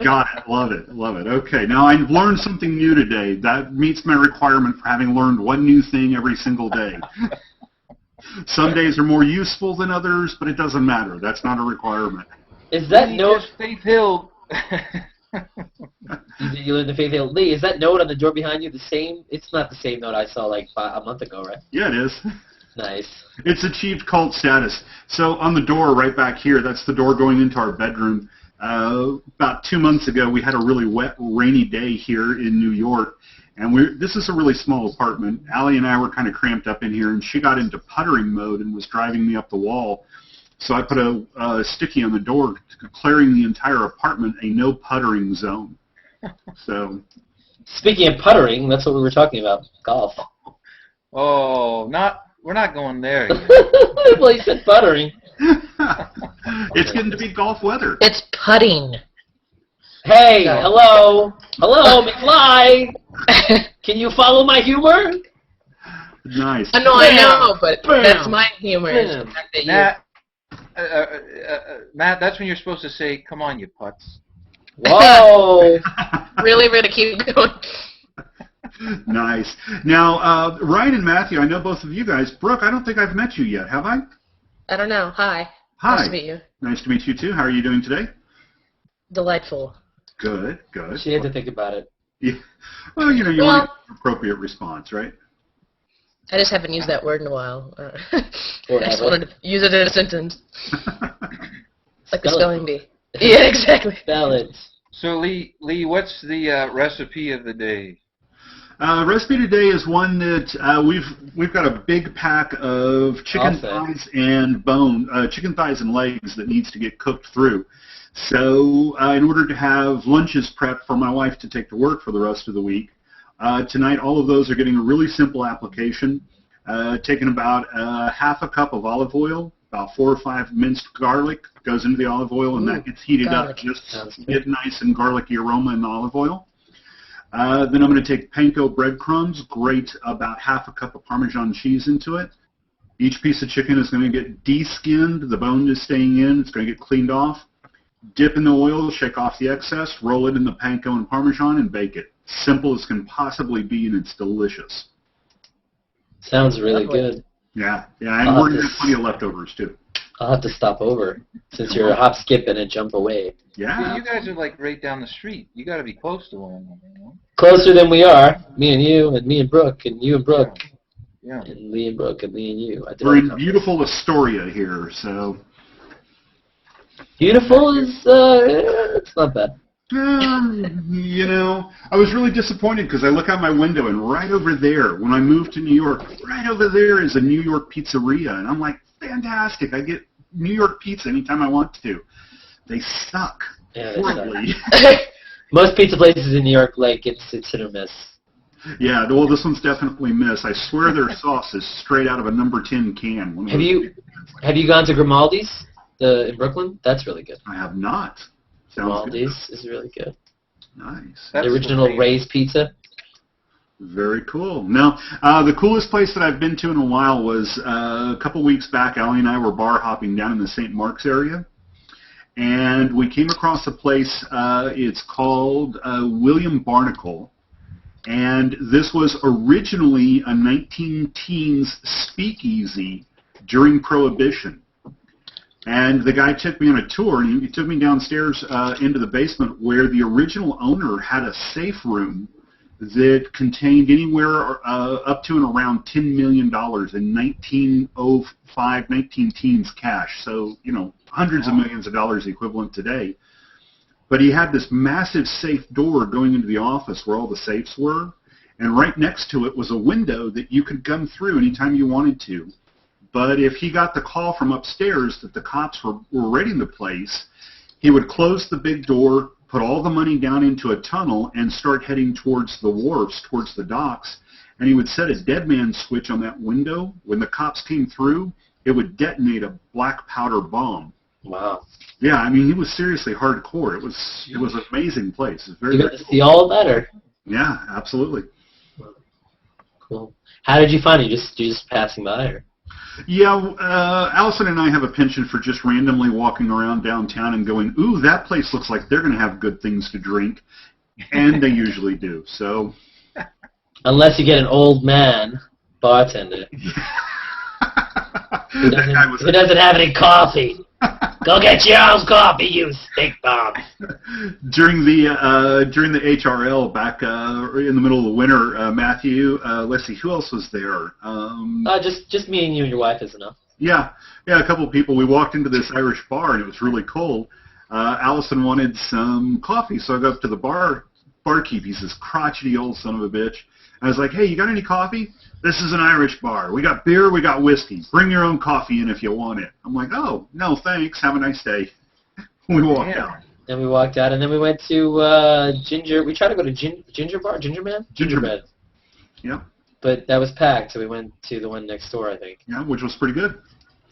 Got it. Love it. Love it. Okay, now I've learned something new today. That meets my requirement for having learned one new thing every single day. Some days are more useful than others, but it doesn't matter. That's not a requirement. Is that note Faith Hill? You learned the Faith Hill. Lee, is that note on the door behind you the same? It's not the same note I saw like a month ago, right? Yeah, it is. Nice. It's achieved cult status. So on the door right back here, that's the door going into our bedroom. About 2 months ago, we had a really wet, rainy day here in New York. And this is a really small apartment. Allie and I were kind of cramped up in here, and she got into puttering mode and was driving me up the wall. So I put a sticky on the door declaring the entire apartment a no puttering zone. So. Speaking of puttering, that's what we were talking about, golf. Oh, we're not going there yet. Well, you said puttering. It's getting to be golf weather. It's putting. Hey, hello, McFly. Can you follow my humor? Nice. I know, but that's my humor. Is the fact that Matt, that's when you're supposed to say, "Come on, you putts." Whoa! Really keep going. Nice. Now, Ryan and Matthew, I know both of you guys. Brooke, I don't think I've met you yet, have I? I don't know. Hi. Hi. Nice to meet you. Nice to meet you, too. How are you doing today? Delightful. Good. She had to think about it. Yeah. Well, you want an appropriate response, right? I just haven't used that word in a while. I just wanted to use it in a sentence. Like the spelling bee. Yeah, exactly. Spell it. So, Lee, what's the recipe of the day? Recipe today is one that we've got a big pack of chicken thighs and legs that needs to get cooked through. So in order to have lunches prepped for my wife to take to work for the rest of the week, tonight all of those are getting a really simple application. Taking about half a cup of olive oil, about 4 or 5 minced garlic goes into the olive oil, and that gets heated up just to get nice and garlicky aroma in the olive oil. Then I'm going to take panko breadcrumbs, grate about half a cup of Parmesan cheese into it. Each piece of chicken is going to get de-skinned. The bone is staying in. It's going to get cleaned off. Dip in the oil, shake off the excess, roll it in the panko and Parmesan, and bake it. Simple as can possibly be, and it's delicious. Sounds really good. Yeah, and we're going to have plenty of leftovers, too. I'll have to stop over, since you're a hop, skip, and a jump away. Yeah. You guys are like right down the street. You got to be close to one another, you know? Closer than we are. Me and you, and me and Brooke, and you and Brooke. Yeah. And Lee and Brooke, and Lee and you. We're in beautiful Astoria here, so... Beautiful is, it's not bad. You know, I was really disappointed because I look out my window and right over there, when I moved to New York, right over there is a New York pizzeria. And I'm like, fantastic. I get New York pizza anytime I want to. They suck. Yeah, they horribly. suck. Most pizza places in New York, like, it's hit or miss. Yeah, well, this one's definitely miss. I swear their sauce is straight out of a number 10 can. Have you gone to Grimaldi's in Brooklyn? That's really good. I have not. Sounds Grimaldi's is really good. Nice. The original Ray's Pizza. Very cool. Now, the coolest place that I've been to in a while was a couple weeks back. Allie and I were bar hopping down in the St. Mark's area, and we came across a place. It's called William Barnacle, and this was originally a 19-teens speakeasy during Prohibition. And the guy took me on a tour, and he took me downstairs into the basement where the original owner had a safe room that contained anywhere up to and around $10 million in 1905, 19-teens cash. So, hundreds of millions of dollars equivalent today. But he had this massive safe door going into the office where all the safes were. And right next to it was a window that you could come through anytime you wanted to. But if he got the call from upstairs that the cops were raiding the place, he would close the big door, put all the money down into a tunnel, and start heading towards the wharfs, towards the docks. And he would set a dead man switch on that window. When the cops came through, it would detonate a black powder bomb. Wow. Yeah, I mean, he was seriously hardcore. It was an amazing place. It was very, you got to see all of that, or? Yeah, absolutely. Cool. How did you find it? You just passing by, or? Yeah, Allison and I have a penchant for just randomly walking around downtown and going, ooh, that place looks like they're going to have good things to drink. And they usually do, so. Unless you get an old man bartender who doesn't have any coffee. Go get your own coffee, you stink bomb. During the HRL back in the middle of the winter, Matthew, let's see, who else was there? Just me and you and your wife is enough. Yeah, a couple of people. We walked into this Irish bar and it was really cold. Allison wanted some coffee, so I go up to the barkeep. He's this crotchety old son of a bitch. I was like, hey, you got any coffee? This is an Irish bar. We got beer, we got whiskey. Bring your own coffee in if you want it. I'm like, oh, no, thanks. Have a nice day. We walked out. Then we walked out, and then we went to Ginger. We tried to go to Ginger Bar? Gingerbread. Yeah. But that was packed, so we went to the one next door, I think. Yeah, which was pretty good.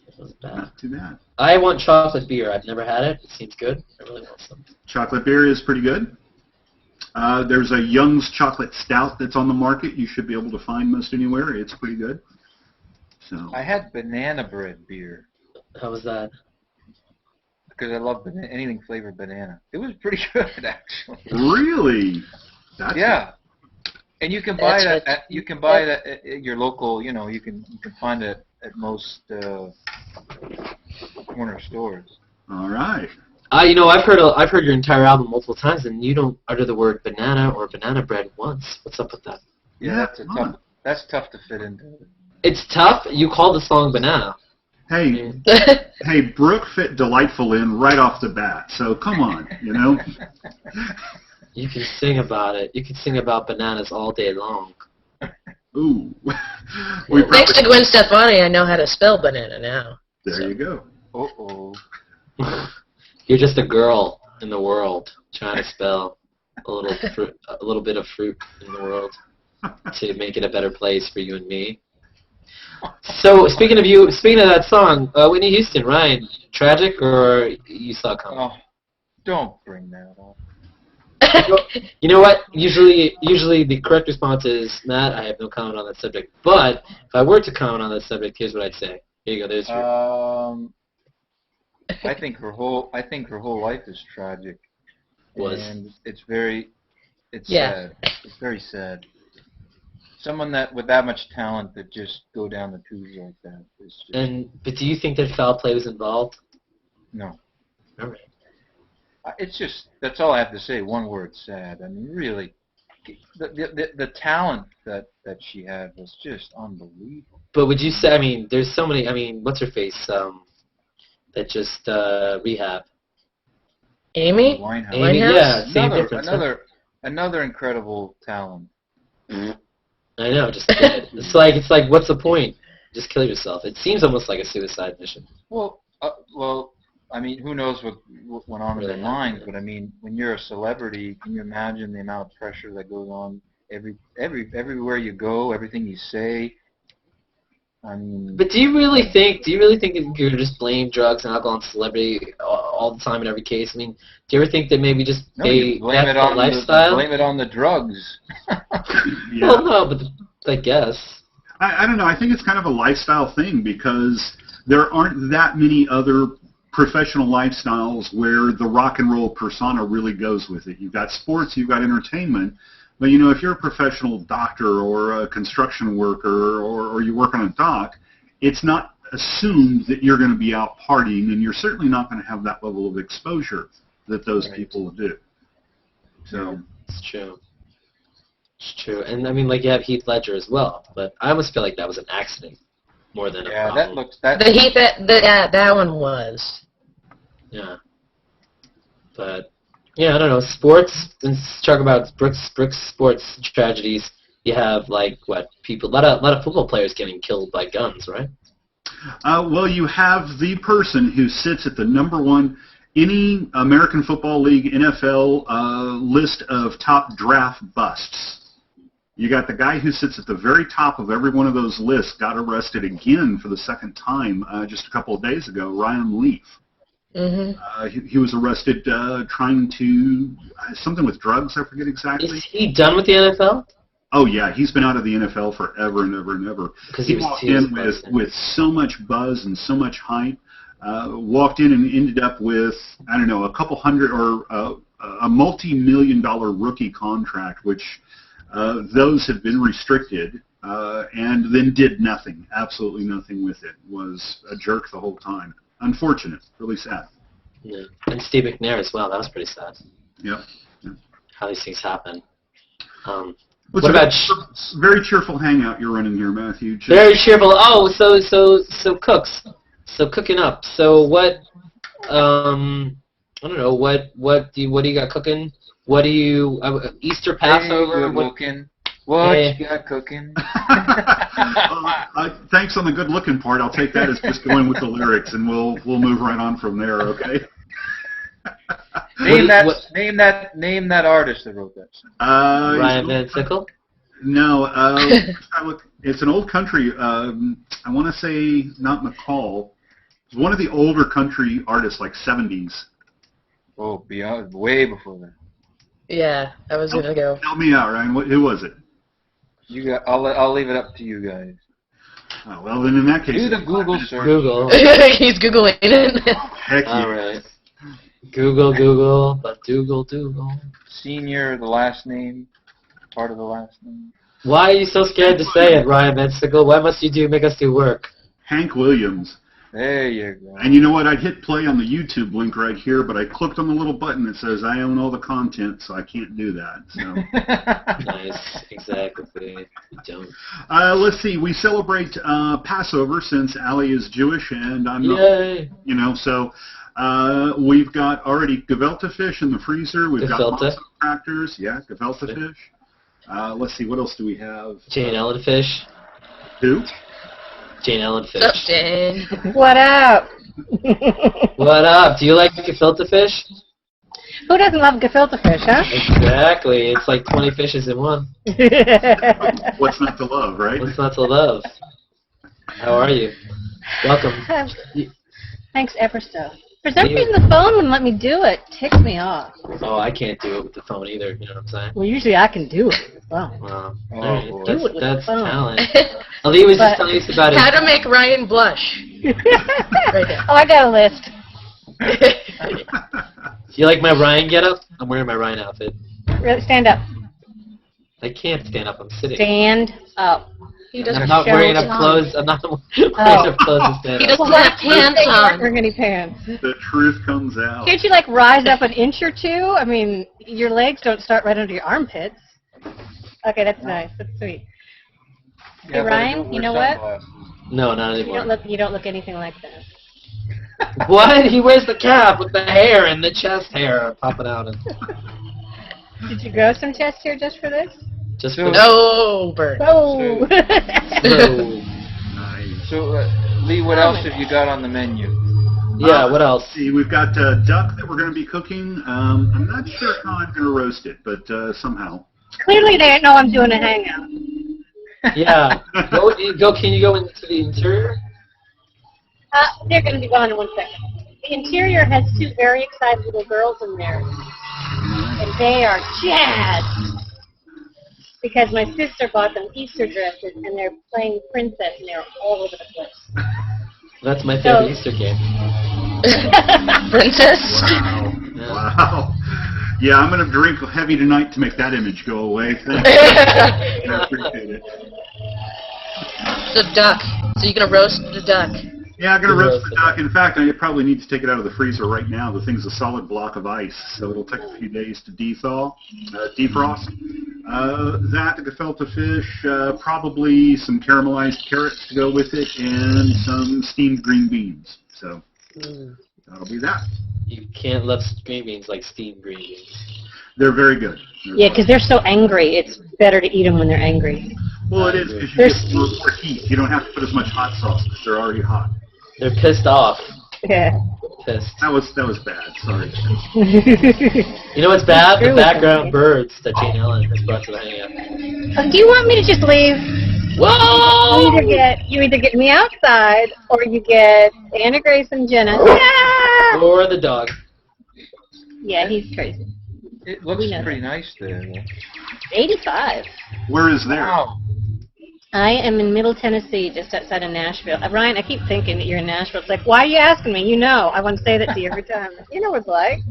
It wasn't bad. Not too bad. I want chocolate beer. I've never had it. It seems good. I really want some. Chocolate beer is pretty good. There's a Young's Chocolate Stout that's on the market. You should be able to find most anywhere. It's pretty good. So I had banana bread beer. How was that? Because I love anything flavored banana. It was pretty good, actually. Really? Yeah. And you can buy it at your local. You can find it at most corner stores. All right. I've heard your entire album multiple times, and you don't utter the word banana or banana bread once. What's up with that? Yeah, that's tough to fit into. It's tough? You called the song Banana. Hey, hey, Brooke fit delightful in right off the bat, so come on, You can sing about it. You can sing about bananas all day long. Ooh. Thanks to Gwen Stefani, I know how to spell banana now. There you go. Uh-oh. You're just a girl in the world trying to spell a little bit of fruit in the world to make it a better place for you and me. So speaking of that song, Whitney Houston, Ryan, tragic or you saw it coming? Oh, don't bring that up. You know what? Usually the correct response is, Matt, I have no comment on that subject. But if I were to comment on that subject, here's what I'd say. Here you go. There's your. I think her whole life is tragic. And it's sad. It's very sad. Someone with that much talent that just go down the tubes like that is just. But do you think that foul play was involved? No. All right. It's just, that's all I have to say. One word, sad. I mean, really, the talent that she had was just unbelievable. But would you say? I mean, there's so many. I mean, what's her face? That just rehab. Amy? Winehouse. Amy, yeah, same difference. Another incredible talent. I know. Just it's like what's the point? Just kill yourself. It seems almost like a suicide mission. Well, I mean, who knows what went on in their minds? But I mean, when you're a celebrity, can you imagine the amount of pressure that goes on everywhere you go, everything you say? I mean. But do you really think that you just blame drugs and alcohol and celebrity all the time in every case? I mean, do you ever think that maybe just blame it on lifestyle? Blame it on the drugs. Yeah. Well, no, but I guess. I don't know. I think it's kind of a lifestyle thing because there aren't that many other professional lifestyles where the rock and roll persona really goes with it. You've got sports, you've got entertainment, but you know, if you're a professional doctor or a construction worker or you work on a dock, it's not assumed that you're going to be out partying, and you're certainly not going to have that level of exposure that those people do. So it's true. It's true. And I mean, like, you have Heath Ledger as well, but I almost feel like that was an accident more than a problem. That looks that. That one was. Yeah. But yeah, I don't know. Sports. Let's talk about Brooks sports tragedies. You have like people, a lot of football players getting killed by guns, right? Well, you have the person who sits at the number one any American Football League, NFL list of top draft busts. You got the guy who sits at the very top of every one of those lists, got arrested again for the second time just a couple of days ago, Ryan Leaf. Mm-hmm. He was arrested trying to, something with drugs, I forget exactly. Is he done with the NFL? Oh, yeah, he's been out of the NFL forever and ever and ever. Because he walked in with so much buzz and so much hype, walked in and ended up with, I don't know, a couple hundred or a multi-million-dollar rookie contract, which those have been restricted, and then did nothing, absolutely nothing with it. Was a jerk the whole time. Unfortunate, really sad. Yeah. And Steve McNair as well. That was pretty sad. Yep. How these things happen. What about very cheerful hangout you're running here, Matthew? Very cheerful. Oh, so cooks. So cooking up. So what? I don't know. What do you got cooking? What do you Easter Passover? What you got cooking? Thanks on the good looking part. I'll take that as just going with the lyrics, and we'll move right on from there. Okay. Name that artist that wrote that song. Ryan Van Sickle? No, it's an old country. I want to say not McCall. It's one of the older country artists, like 70s. Oh, beyond, way before that. Yeah, I was gonna go. Help me out, Ryan. Who was it? I'll leave it up to you guys. Oh, well, then in that case, do the Google search. Google. He's googling it. Heck yeah. All right. Google, but Google. Senior, the last name, part of the last name. Why are you so scared to say it, Ryan Van Sickle? Why must you make us do work? Hank Williams. There you go. And you know what? I'd hit play on the YouTube link right here, but I clicked on the little button that says I own all the content, so I can't do that. So. Nice. Exactly. Don't. Let's see. We celebrate Passover since Allie is Jewish and I'm not. Yay. You know, so we've got already gefilte fish in the freezer. We've got matzo crackers. Yeah, gefilte fish. Let's see. What else do we have? Jane Ellen fish. Who? Jane Ellen fish. What's up, Jane? What up? What up? Do you like gefilte fish? Who doesn't love gefilte fish, huh? Exactly. It's like 20 fishes in one. What's not to love, right? What's not to love? How are you? Welcome. Thanks ever so. For some reason, the phone wouldn't let me do it. Ticks me off. Oh, I can't do it with the phone either. You know what I'm saying? Well, usually I can do it as well. Wow. Do it with That's the phone. talent. Ali was just telling us about it. How to make Ryan blush. Right there. Oh, I got a list. Do you like my Ryan getup? I'm wearing my Ryan outfit. Really, stand up. I can't stand up. I'm sitting. Stand up. He doesn't I'm not show wearing his enough arms. clothes. I'm not wearing enough clothes to stand He up. doesn't have pants on. Wearing any pants. The truth comes out. Can't you, like, rise up an inch or two? I mean, your legs don't start right under your armpits. Okay, that's nice. That's sweet. Yeah, Hey, but I Ryan, don't you wear know what? sunglasses. No, not You anymore. don't look anything like that. What? He wears the cap with the hair and the chest hair popping out. And Did you grow some chest hair just for this? just So- for No, Bert. Oh! no. Nice. So, Lee, what else have you got on the menu? Yeah, what else? See, we've got duck that we're going to be cooking. I'm not sure how I'm going to roast it, but somehow. Clearly they didn't know I'm doing a hangout. Yeah. Go. Can you go into the interior? They're going to be gone in 1 second. The interior has 2 very excited little girls in there. And they are jazzed. because my sister bought them Easter dresses, and they're playing princess, and they're all over the place. That's my favorite Easter game. Princess? Wow. Yeah. Wow. Yeah, I'm going to drink heavy tonight to make that image go away. Thank you. I appreciate it. The duck. So you're gonna roast the duck? Yeah, I'm going to roast the duck. In fact, I probably need to take it out of the freezer right now. The thing's a solid block of ice, so it'll take a few days to defrost. That, the gefilte fish, probably some caramelized carrots to go with it, and some steamed green beans. So that'll be that. You can't love green beans like steamed green beans. They're very good. Yeah, because they're so angry. It's better to eat them when they're angry. Well, it is because you get more heat. You don't have to put as much hot sauce because they're already hot. They're pissed off. Yeah. Pissed. That was bad. Sorry. You know what's bad? The background birds that Jane Ellen has brought to the hangout. Do you want me to just leave? Whoa! You either get me outside, or you get Anna Grace and Jenna. Yeah! Or the dog. Yeah, he's crazy. It looks pretty nice there. 85. Where is there? Wow. I am in Middle Tennessee, just outside of Nashville. Ryan, I keep thinking that you're in Nashville. It's like, why are you asking me? You know. I want to say that to you every time. You know what it's like.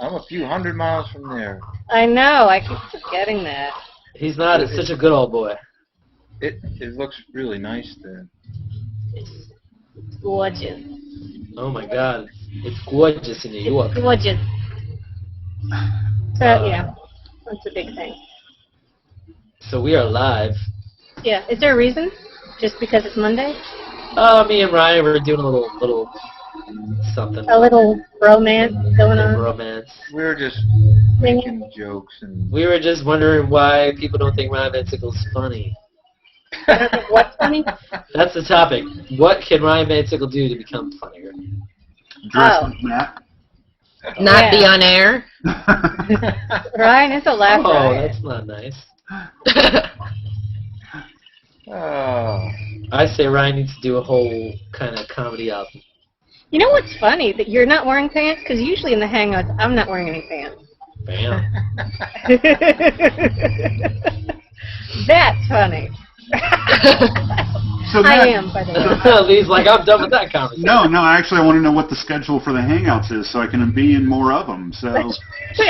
I'm a few hundred miles from there. I know. I keep forgetting that. He's not. It's such a good old boy. It looks really nice there. It's gorgeous. Oh my God, it's gorgeous in New York. It's gorgeous. So, yeah, that's a big thing. So we are live. Yeah. Is there a reason? Just because it's Monday? Me and Ryan were doing a little something. A little romance going on? Romance. We were just making jokes and. We were just wondering why people don't think Ryan Van Sickle's funny. What's funny? That's the topic. What can Ryan Van Sickle do to become funnier? Dress like Matt. Not be on air? Ryan, it's a laugh. Oh, Ryan. that's not nice. Oh. I say Ryan needs to do a whole kind of comedy album. You know what's funny? That you're not wearing pants? Because usually in the Hangouts, I'm not wearing any pants. Bam. That's funny. So I Matt, am, by the way. Lee's like, I'm done with that conversation. No, actually I want to know what the schedule for the Hangouts is so I can be in more of them. So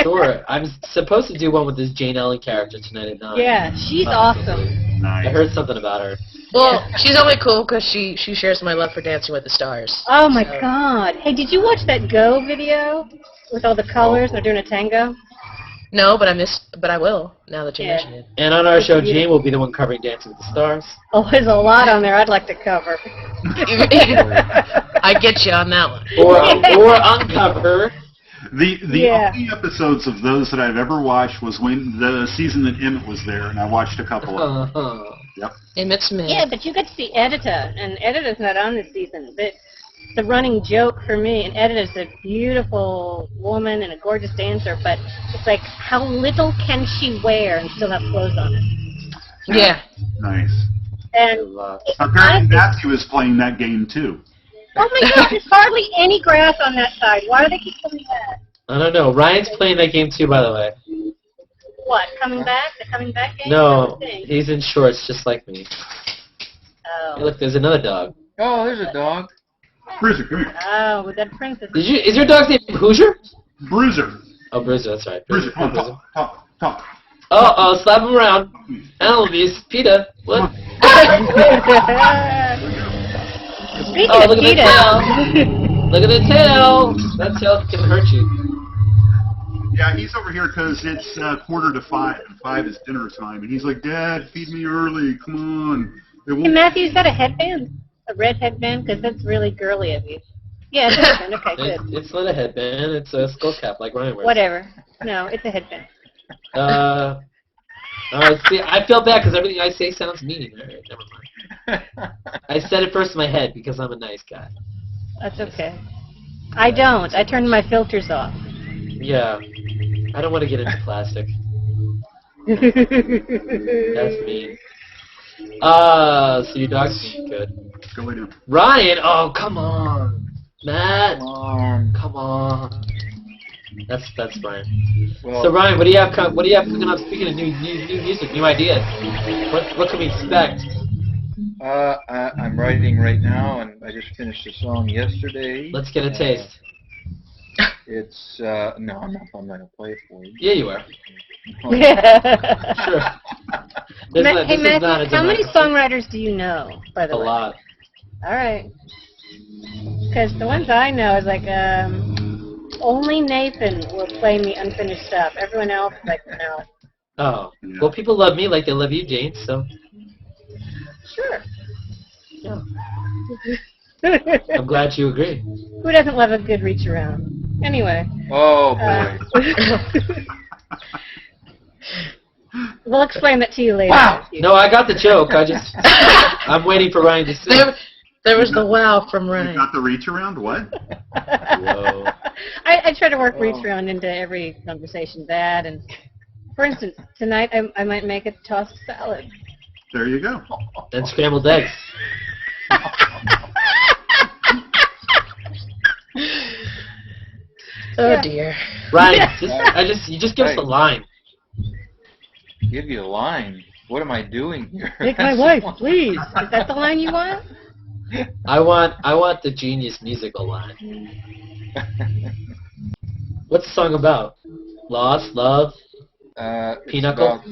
Sure. I'm supposed to do one with this Jane Ellen character tonight at 9. Yeah, she's awesome. nice. I heard something about her. Well, she's only cool because she shares my love for Dancing with the Stars. Oh my God! Hey, did you watch that Go video with all the colors? They're doing a tango. No, but I will now that you mention it. And on our show, Jane will be the one covering Dancing with the Stars. Oh, there's a lot on there I'd like to cover. I get you on that one. Or uncover. The only episodes of those that I've ever watched was when the season that Emmett was there, and I watched a couple of them. Yep. Emmett Smith. Yeah, but you get to see Edita, and Edita's not on this season. But the running joke for me, and Edita's a beautiful woman and a gorgeous dancer, but it's like, how little can she wear and still have clothes on it? Yeah. Nice. And apparently Matthew is playing that game too. Oh my God, there's hardly any grass on that side. Why do they keep doing that? I don't know. Ryan's playing that game too, by the way. What, coming back? The coming back game? No, he's in shorts just like me. Oh. Hey, look, there's another dog. Oh, there's a dog. Bruiser, come here. Oh, with that princess. Is your dog's name Hoosier? Bruiser. Oh, Bruiser, that's right. Bruiser, come on, talk. Oh, slap him around. Elvis, PETA. What? Speaking Oh, of look at the PETA. tail. Look at the tail. That tail can hurt you. Yeah, he's over here because it's 4:45, and 5 is dinner time, and he's like, Dad, feed me early, come on. Hey, Matthew, is that a headband? A red headband? Because that's really girly of you. Yeah, it's a headband. Okay, good. It's not a headband. It's a skull cap like Ryan wears. Whatever. No, it's a headband. See, I feel bad because everything I say sounds mean. All right, never mind. I said it first in my head because I'm a nice guy. That's okay. I don't. I turned my filters off. Yeah. I don't want to get into plastic. That's mean. So your dog's being good. Go lay down. Ryan! Oh, come on. Matt! Come on. That's Ryan. Well, So Ryan, what do you have cooking up? Speaking of new music, new ideas, what can we expect? I'm writing right now, and I just finished a song yesterday. Let's get a taste. It's no, I'm not gonna play it for you. Yeah, you are. Sure. Hey, this is not a how many demand. songwriters do you know, by the A way? lot. All right. Because the ones I know is like, only Nathan will play me unfinished stuff. Everyone else, like, no. Oh. Yeah. Well, people love me like they love you, Jane, so Sure. I'm glad you agree. Who doesn't love a good reach around? Anyway. Oh boy. We'll explain that to you later. Wow! No, I got the joke. I'm waiting for Ryan to say. There was the wow from You Ryan. got the reach around? What? Whoa. I try to work reach around into every conversation. That and, for instance, tonight I might make a tossed salad. There you go. And scrambled eggs. Oh dear. Ryan, you just give us a line. Give you a line. What am I doing here? Make my wife, please. Is that the line you want? I want the genius musical line. What's the song about? Lost, love, pinochle?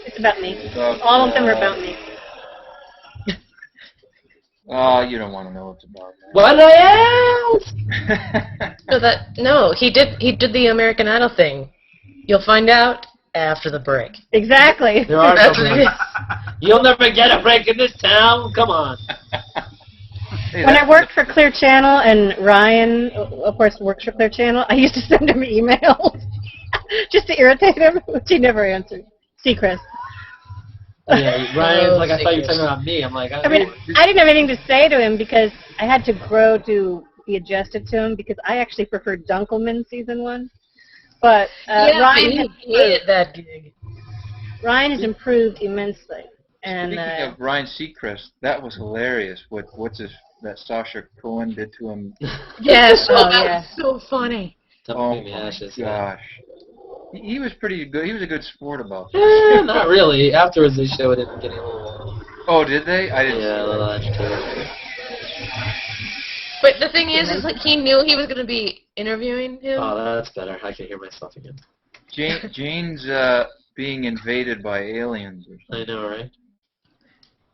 It's about me. About, All of them are about me. You don't want to know what it's about. What else? No, he did the American Idol thing. You'll find out after the break. Exactly. There are some breaks. You'll never get a break in this town. Come on. Hey, When I worked for Clear Channel, and Ryan, of course, works for Clear Channel, I used to send him emails just to irritate him, which he never answered. Seacrest. Yeah, Ryan's like, I thought you were talking about me. I'm like, I mean, I didn't have anything to say to him because I had to grow to be adjusted to him because I actually preferred Dunkelman season 1. But Ryan hated that gig. Ryan has improved immensely. And Speaking of Ryan Seacrest, that was hilarious. That Sacha Cohen did to him? Yes, Oh, that yeah. was so funny. Oh my my ashes, gosh. He was pretty good. He was a good sport about that. Not really. Afterwards, they showed it getting a little. Oh, did they? I didn't. Yeah, a little agitated. But the thing is like he knew he was going to be interviewing him. Oh, that's better. I can hear myself again. Jane's being invaded by aliens or something. I know, right?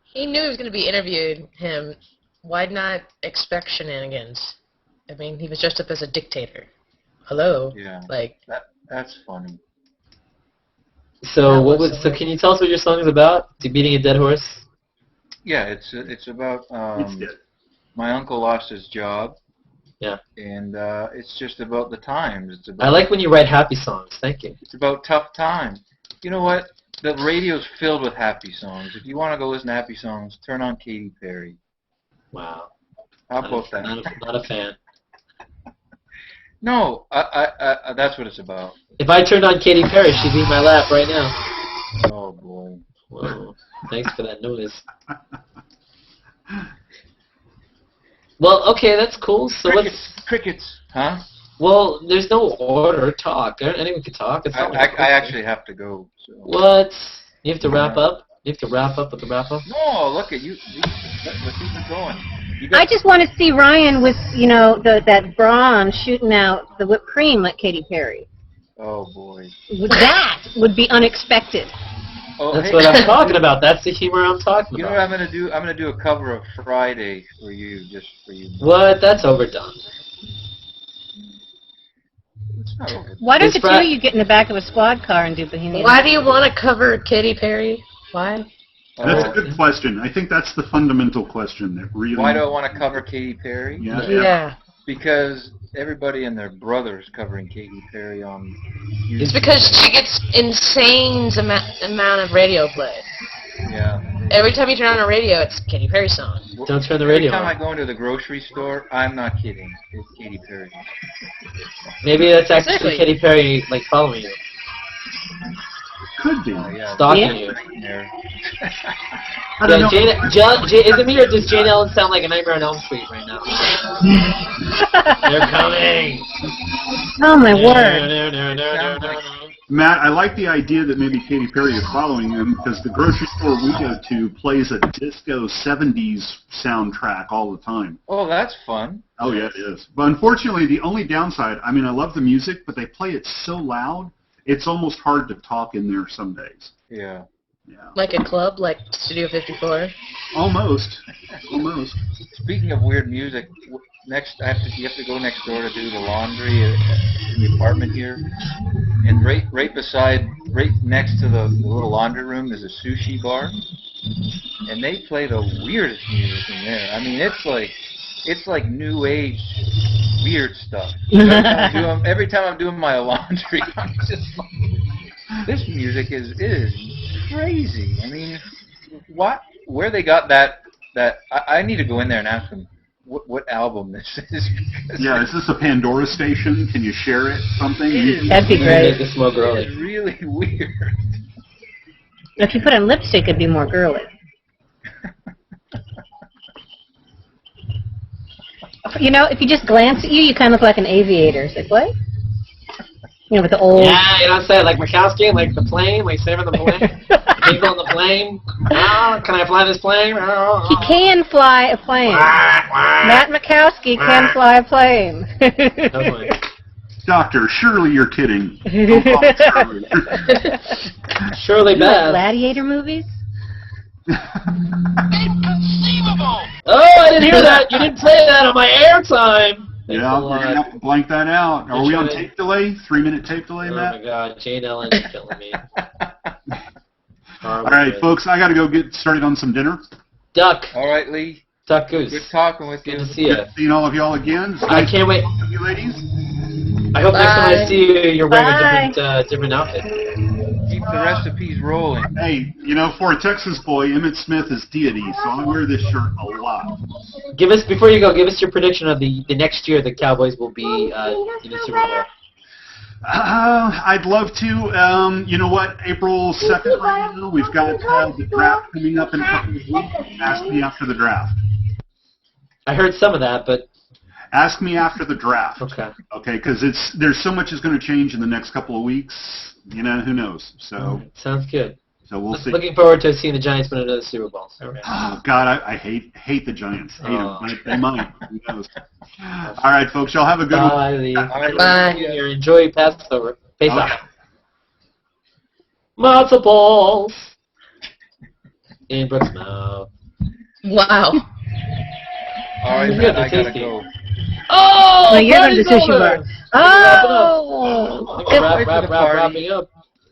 He knew he was going to be interviewing him. Why not expect shenanigans? I mean, he was dressed up as a dictator. Hello. Yeah. Like that's funny. So So can you tell us what your song is about? Beating a dead horse? Yeah, it's about It's dead. my uncle lost his job. Yeah. And it's just about the times. It's about I like when you write happy songs. Thank you. It's about tough times. You know what? The radio's filled with happy songs. If you want to go listen to happy songs, turn on Katy Perry. Wow. How about that? Not a fan. No, that's what it's about. If I turned on Katy Perry, she'd be in my lap right now. Oh boy. Whoa. Thanks for that notice. Well, okay, that's cool. So Crickets, huh? Well, there's no order. Talk. Anyone can talk. It's not like I actually have to go. So. What? You have to wrap up? You have to wrap up with the wrap up? No, look at you. Let's keep it going. I just want to see Ryan with, that bra on shooting out the whipped cream like Katy Perry. Oh boy. That would be unexpected. Oh, That's hey, what I'm talking about. That's the humor I'm talking You know about. what I'm gonna do? I'm gonna do a cover of Friday for you, just for you. What? That's overdone. It's not overdone. Why don't the It's two of you get in the back of a squad car and do Bohemian? why do you want to cover Katy Perry? Why? That's a good question. I think that's the fundamental question that really. Why do I want to cover Katy Perry? Yeah. Because everybody and their brother's covering Katy Perry on YouTube. It's because she gets insane amount of radio play. Yeah. Every time you turn on a radio, it's Katy Perry song. Don't turn the radio Every time on. I go into the grocery store, I'm not kidding. It's Katy Perry. Maybe that's actually Exactly. Katy Perry, like, following you. Could be. Yeah. Stalking you. There. I don't know. Jane, is it me or does Jane Ellen sound like a Nightmare on Elm Street right now? They're coming. Oh my word. Sounds like Matt, I like the idea that maybe Katy Perry is following them because the grocery store we go to plays a disco 70s soundtrack all the time. oh, that's fun. Oh, yeah, it is. But unfortunately, the only downside, I mean, I love the music, but they play it so loud, it's almost hard to talk in there some days. Yeah. Yeah. Like a club, like Studio 54. Almost. Almost. Speaking of weird music, you have to go next door to do the laundry in the apartment here, and right next to the little laundry room is a sushi bar, and they play the weirdest music in there. I mean, it's like new age weird stuff. Every time I'm doing my laundry, I'm just like, this music is crazy. I mean, where they got that I need to go in there and ask them what album this is. Yeah, is this a Pandora station? Can you share it? Something? That'd be great. Make it smoke early. It's really weird. If you put on lipstick, it'd be more girly. You know, if you just glance at you, you kind of look like an aviator. It's like, what? You know, with the old... Yeah, you know what I'm saying? Like Mikowski, like the plane, like saving the plane. People on the plane. Oh, can I fly this plane? He can fly a plane. Matt Mikowski can fly a plane. Doctor, surely you're kidding. Don't call me Shirley. Shirley You like Bass. gladiator movies? Oh, I didn't hear that. You didn't play that on my airtime. Thanks Yeah, a we're lot. going to have to blank that out. Are we on That's right. tape delay? 3-minute tape delay, Oh Matt? my God, Jane Ellen is killing me. All right, folks, I got to go get started on some dinner. Duck. All right, Lee. Duck Goose. Good talking with you. Good to see you. Seeing all of y'all again. It's I nice can't wait. to meet you, ladies. I hope next time I Bye. see you, you're wearing Bye. a different outfit. Keep the recipes rolling. Hey, you know, for a Texas boy, Emmett Smith is deity, so I wear this shirt a lot. Give us, before you go, give us your prediction of the next year the Cowboys will be in the Super Bowl. I'd love to. You know what? April 2nd right now. We've got the draft coming up in a couple of weeks. Ask me after the draft. I heard some of that, but Ask me after the draft. okay. Okay, because there's so much is going to change in the next couple of weeks. You know, who knows? So Sounds good. we'll see. Looking forward to seeing the Giants win another Super Bowl. All right. Oh God, I hate the Giants. Hate Oh. them. They might. Who knows? All right, folks. Y'all have a good one. Bye, Lee. All right, Bye. Enjoy Passover. Face Okay. off. Matzo balls in Brooke's mouth. Wow. All right, Yeah, man, they're I gotta tasty. go. Oh, No, you're going to party's sushi over. bar. Oh! Wrapping up.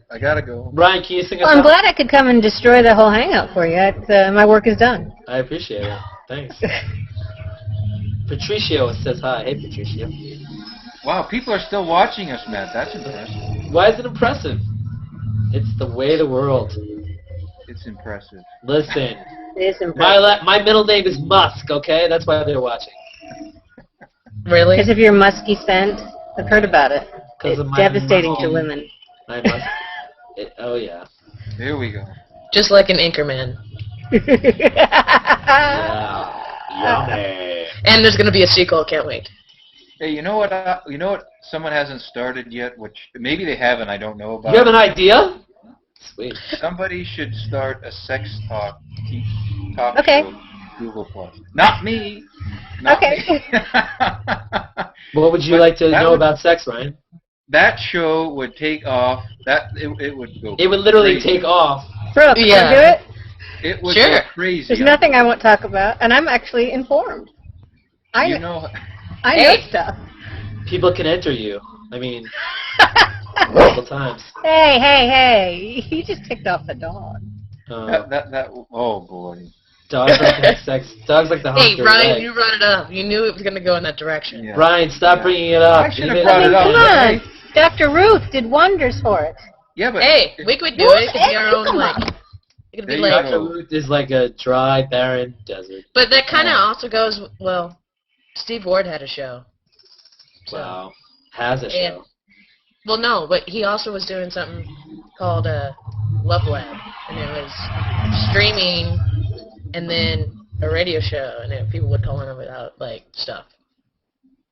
I gotta go. Brian, can you sing us Well, I'm out? glad I could come and destroy the whole hangout for you. My work is done. I appreciate it. Thanks. Patricio says hi. Hey, Patricio. Wow, people are still watching us, Matt. That's impressive. Why is it impressive? It's the way of the world. It's impressive. Listen, It is impressive. my middle name is Musk, okay? That's why they're watching. Really? Because of your musky scent. I've heard about it. 'Cause It's of my devastating musky- to women. I must. Oh, yeah. Here we go. Just like an Anchorman. Yeah. Yummy. And there's going to be a sequel. Can't wait. Hey, you know what? Someone hasn't started yet, which maybe they haven't. I don't know about. You have an idea? Sweet. Somebody should start a sex talk Okay. show. Google Plus. Not me. Not Okay. me. What would you But like to that know would- about sex, Ryan? That show would take off. It would go. It would literally crazy. take off. Brooke, Yeah. can you do it? It would Sure. go crazy. There's nothing I won't talk about, and I'm actually informed. I You know. I know stuff. People can enter you. I mean, multiple times. Hey! You just ticked off the dog. That. Oh boy. Dogs like to have sex. Dogs like to Hey, honk your Ryan, leg. you brought it up. You knew it was going to go in that direction. Yeah. Brian, stop Yeah. bringing it up. I should have Leave brought it up. Come on, Hey. Dr. Ruth did wonders for it. Yeah, but. Hey, we could do it. It could be our own, Come like... on. It could be There you like... go. Dr. Ruth is like a dry, barren desert. But that kind of Yeah. also goes... Well, Steve Ward had a show. So, Wow. Has a And- show. Well, no, but he also was doing something called Love Lab, and it was streaming, and then a radio show, and then people would call in about like stuff.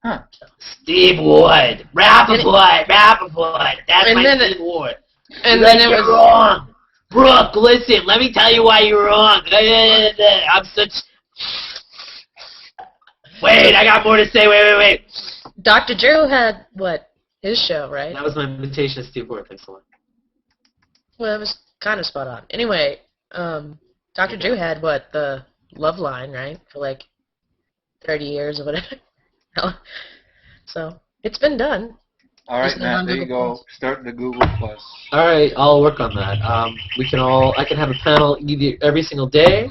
Huh. Steve Wood. Rappaport. That's And my then Steve Wood. And You're then like, it you're was wrong. Brooke, listen, let me tell you why you're wrong. I'm such... Wait, I got more to say. Wait. Dr. Drew had his show, right? That was my invitation to Steve Wood. Thanks a lot. Well, that was kind of spot on. Anyway, Dr. Drew had the Love Line, right, for like 30 years or whatever. So it's been done. All right, Just been Matt. on There you Google go. Start the Google Plus. All right, I'll work on that. I can have a panel every single day,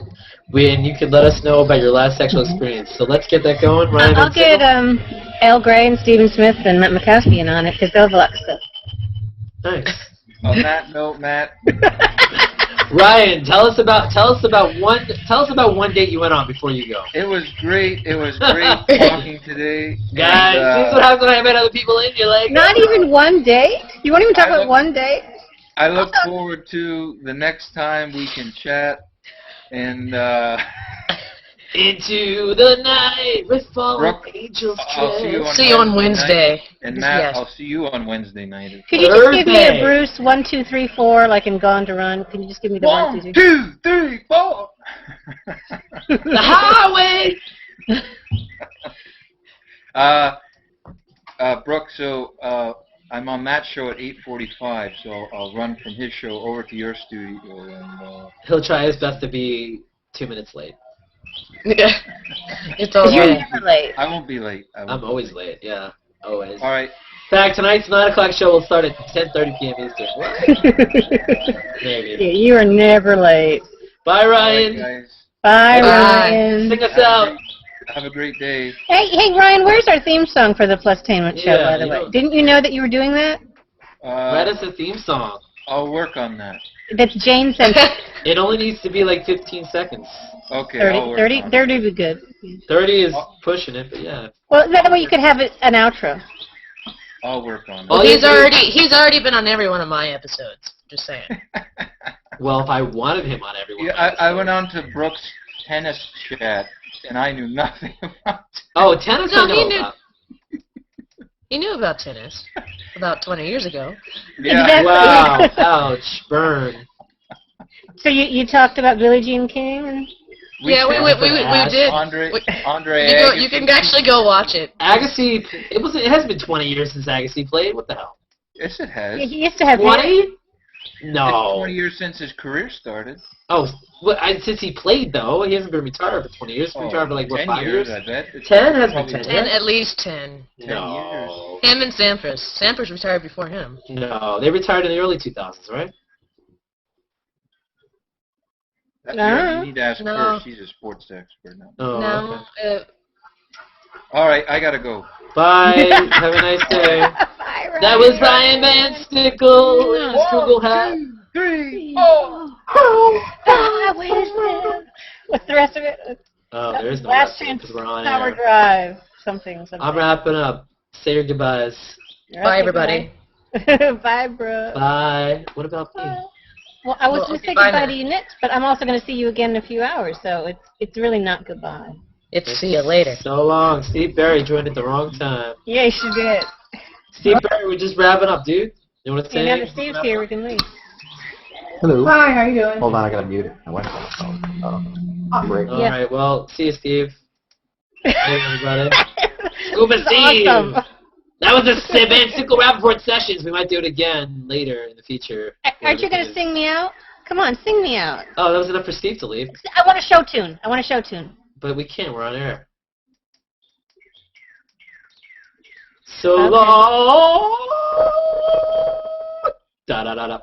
and you can let us know about your last sexual experience. So let's get that going, Ryan. I'll get Al Gray and Stephen Smith and Matt McCaskey in on it because they'll have a lot of stuff. Nice. On that note, Matt. Ryan, tell us about one date you went on before you go. It was great. It was great talking today. Guys, this is what happens when I invite other people in. You're like, Not even one date? You won't even talk about one date? I look forward to the next time we can chat and into the night with fallen Brooke, angels. I'll See you on Wednesday. And Matt, Yes. I'll see you on Wednesday night. Could you just give me Thursday. a Bruce 1, 2, 3, 4 like in Gone to Run? Can you just give me the 1, 2, 3? 1, 2, 3, 4. The highway. Brooke, so I'm on Matt's show at 8:45, so I'll run from his show over to your studio. And, He'll try his best to be 2 minutes late. It's all You're right. never late. I won't be late. I'm always late. Yeah, always. All right. In fact, tonight's 9 o'clock show will start at 10:30 p.m. Eastern. What? Maybe. Yeah, you are never late. Bye, All Ryan. right, guys. Bye, Bye. Ryan. Sing us out. Have a great day. Hey, Ryan, where's our theme song for the PLUStainment show, Yeah, by the you way? know. Didn't you know that you were doing that? Write us a theme song. I'll work on that. That's Jane sent It only needs to be like 15 seconds. Okay, 30, I'll work 30, on 30 would be good. 30 is pushing it, but yeah. Well, that way you could have an outro. I'll work on Oh, that. He's already been on every one of my episodes. Just saying. Well, if I wanted him on everyone. Yeah, I went on to Brooke's tennis chat, and I knew nothing about it. Oh, tennis No, I know he knew. about. He knew about tennis about 20 years ago. Yeah. Exactly. Wow, ouch, burn. So you talked about Billie Jean King? And Yeah, we did. Andre You can actually go watch it. Agassi, it hasn't been 20 years since Agassi played. What the hell? Yes, it has. he used to have 20? It's No. 20 years since his career started. Oh, since he played though, he hasn't been retired for 20 years. He's been retired for like what, 10 5 years? I bet. It's 10 has been probably 10. 10, at least 10. 10 No. Him and Sampras. Sampras retired before him. No, they retired in the early 2000s, right? You need to ask No. her. She's a sports expert now. Oh, No, okay. All right, I gotta go. Bye. Have a nice day. That was Ryan Van Sickle in his Google hat. 1, 2, 3, 4. What's the rest of it? Oh, there's no Last rest chance because we're on Power air. Drive. Something. I'm wrapping up. Say your goodbyes. Bye, everybody. Bye, bro. Bye. What about me? Well, I was Well, going to say bye goodbye now. to you next, but I'm also going to see you again in a few hours, so it's really not goodbye. It's see you later. So long. Steve Barry joined at the wrong time. Yeah, she did. Steve Barry, we're just wrapping up, dude. You want to say See, now that anything? Steve's here, we can leave. Hello. Hi, how you doing? Hold on, I gotta mute it. I went on the phone. Operate. All Yeah. right. Well, see you, Steve. Hey, everybody. Scuba This is Steve. awesome. That was the Van Sickle Rappaport sessions. We might do it again later in the future. Aren't you going to sing me out? Come on, sing me out. Oh, that was enough for Steve to leave. I want a show tune. But we can't. We're on air. So Okay. long. Da da da da.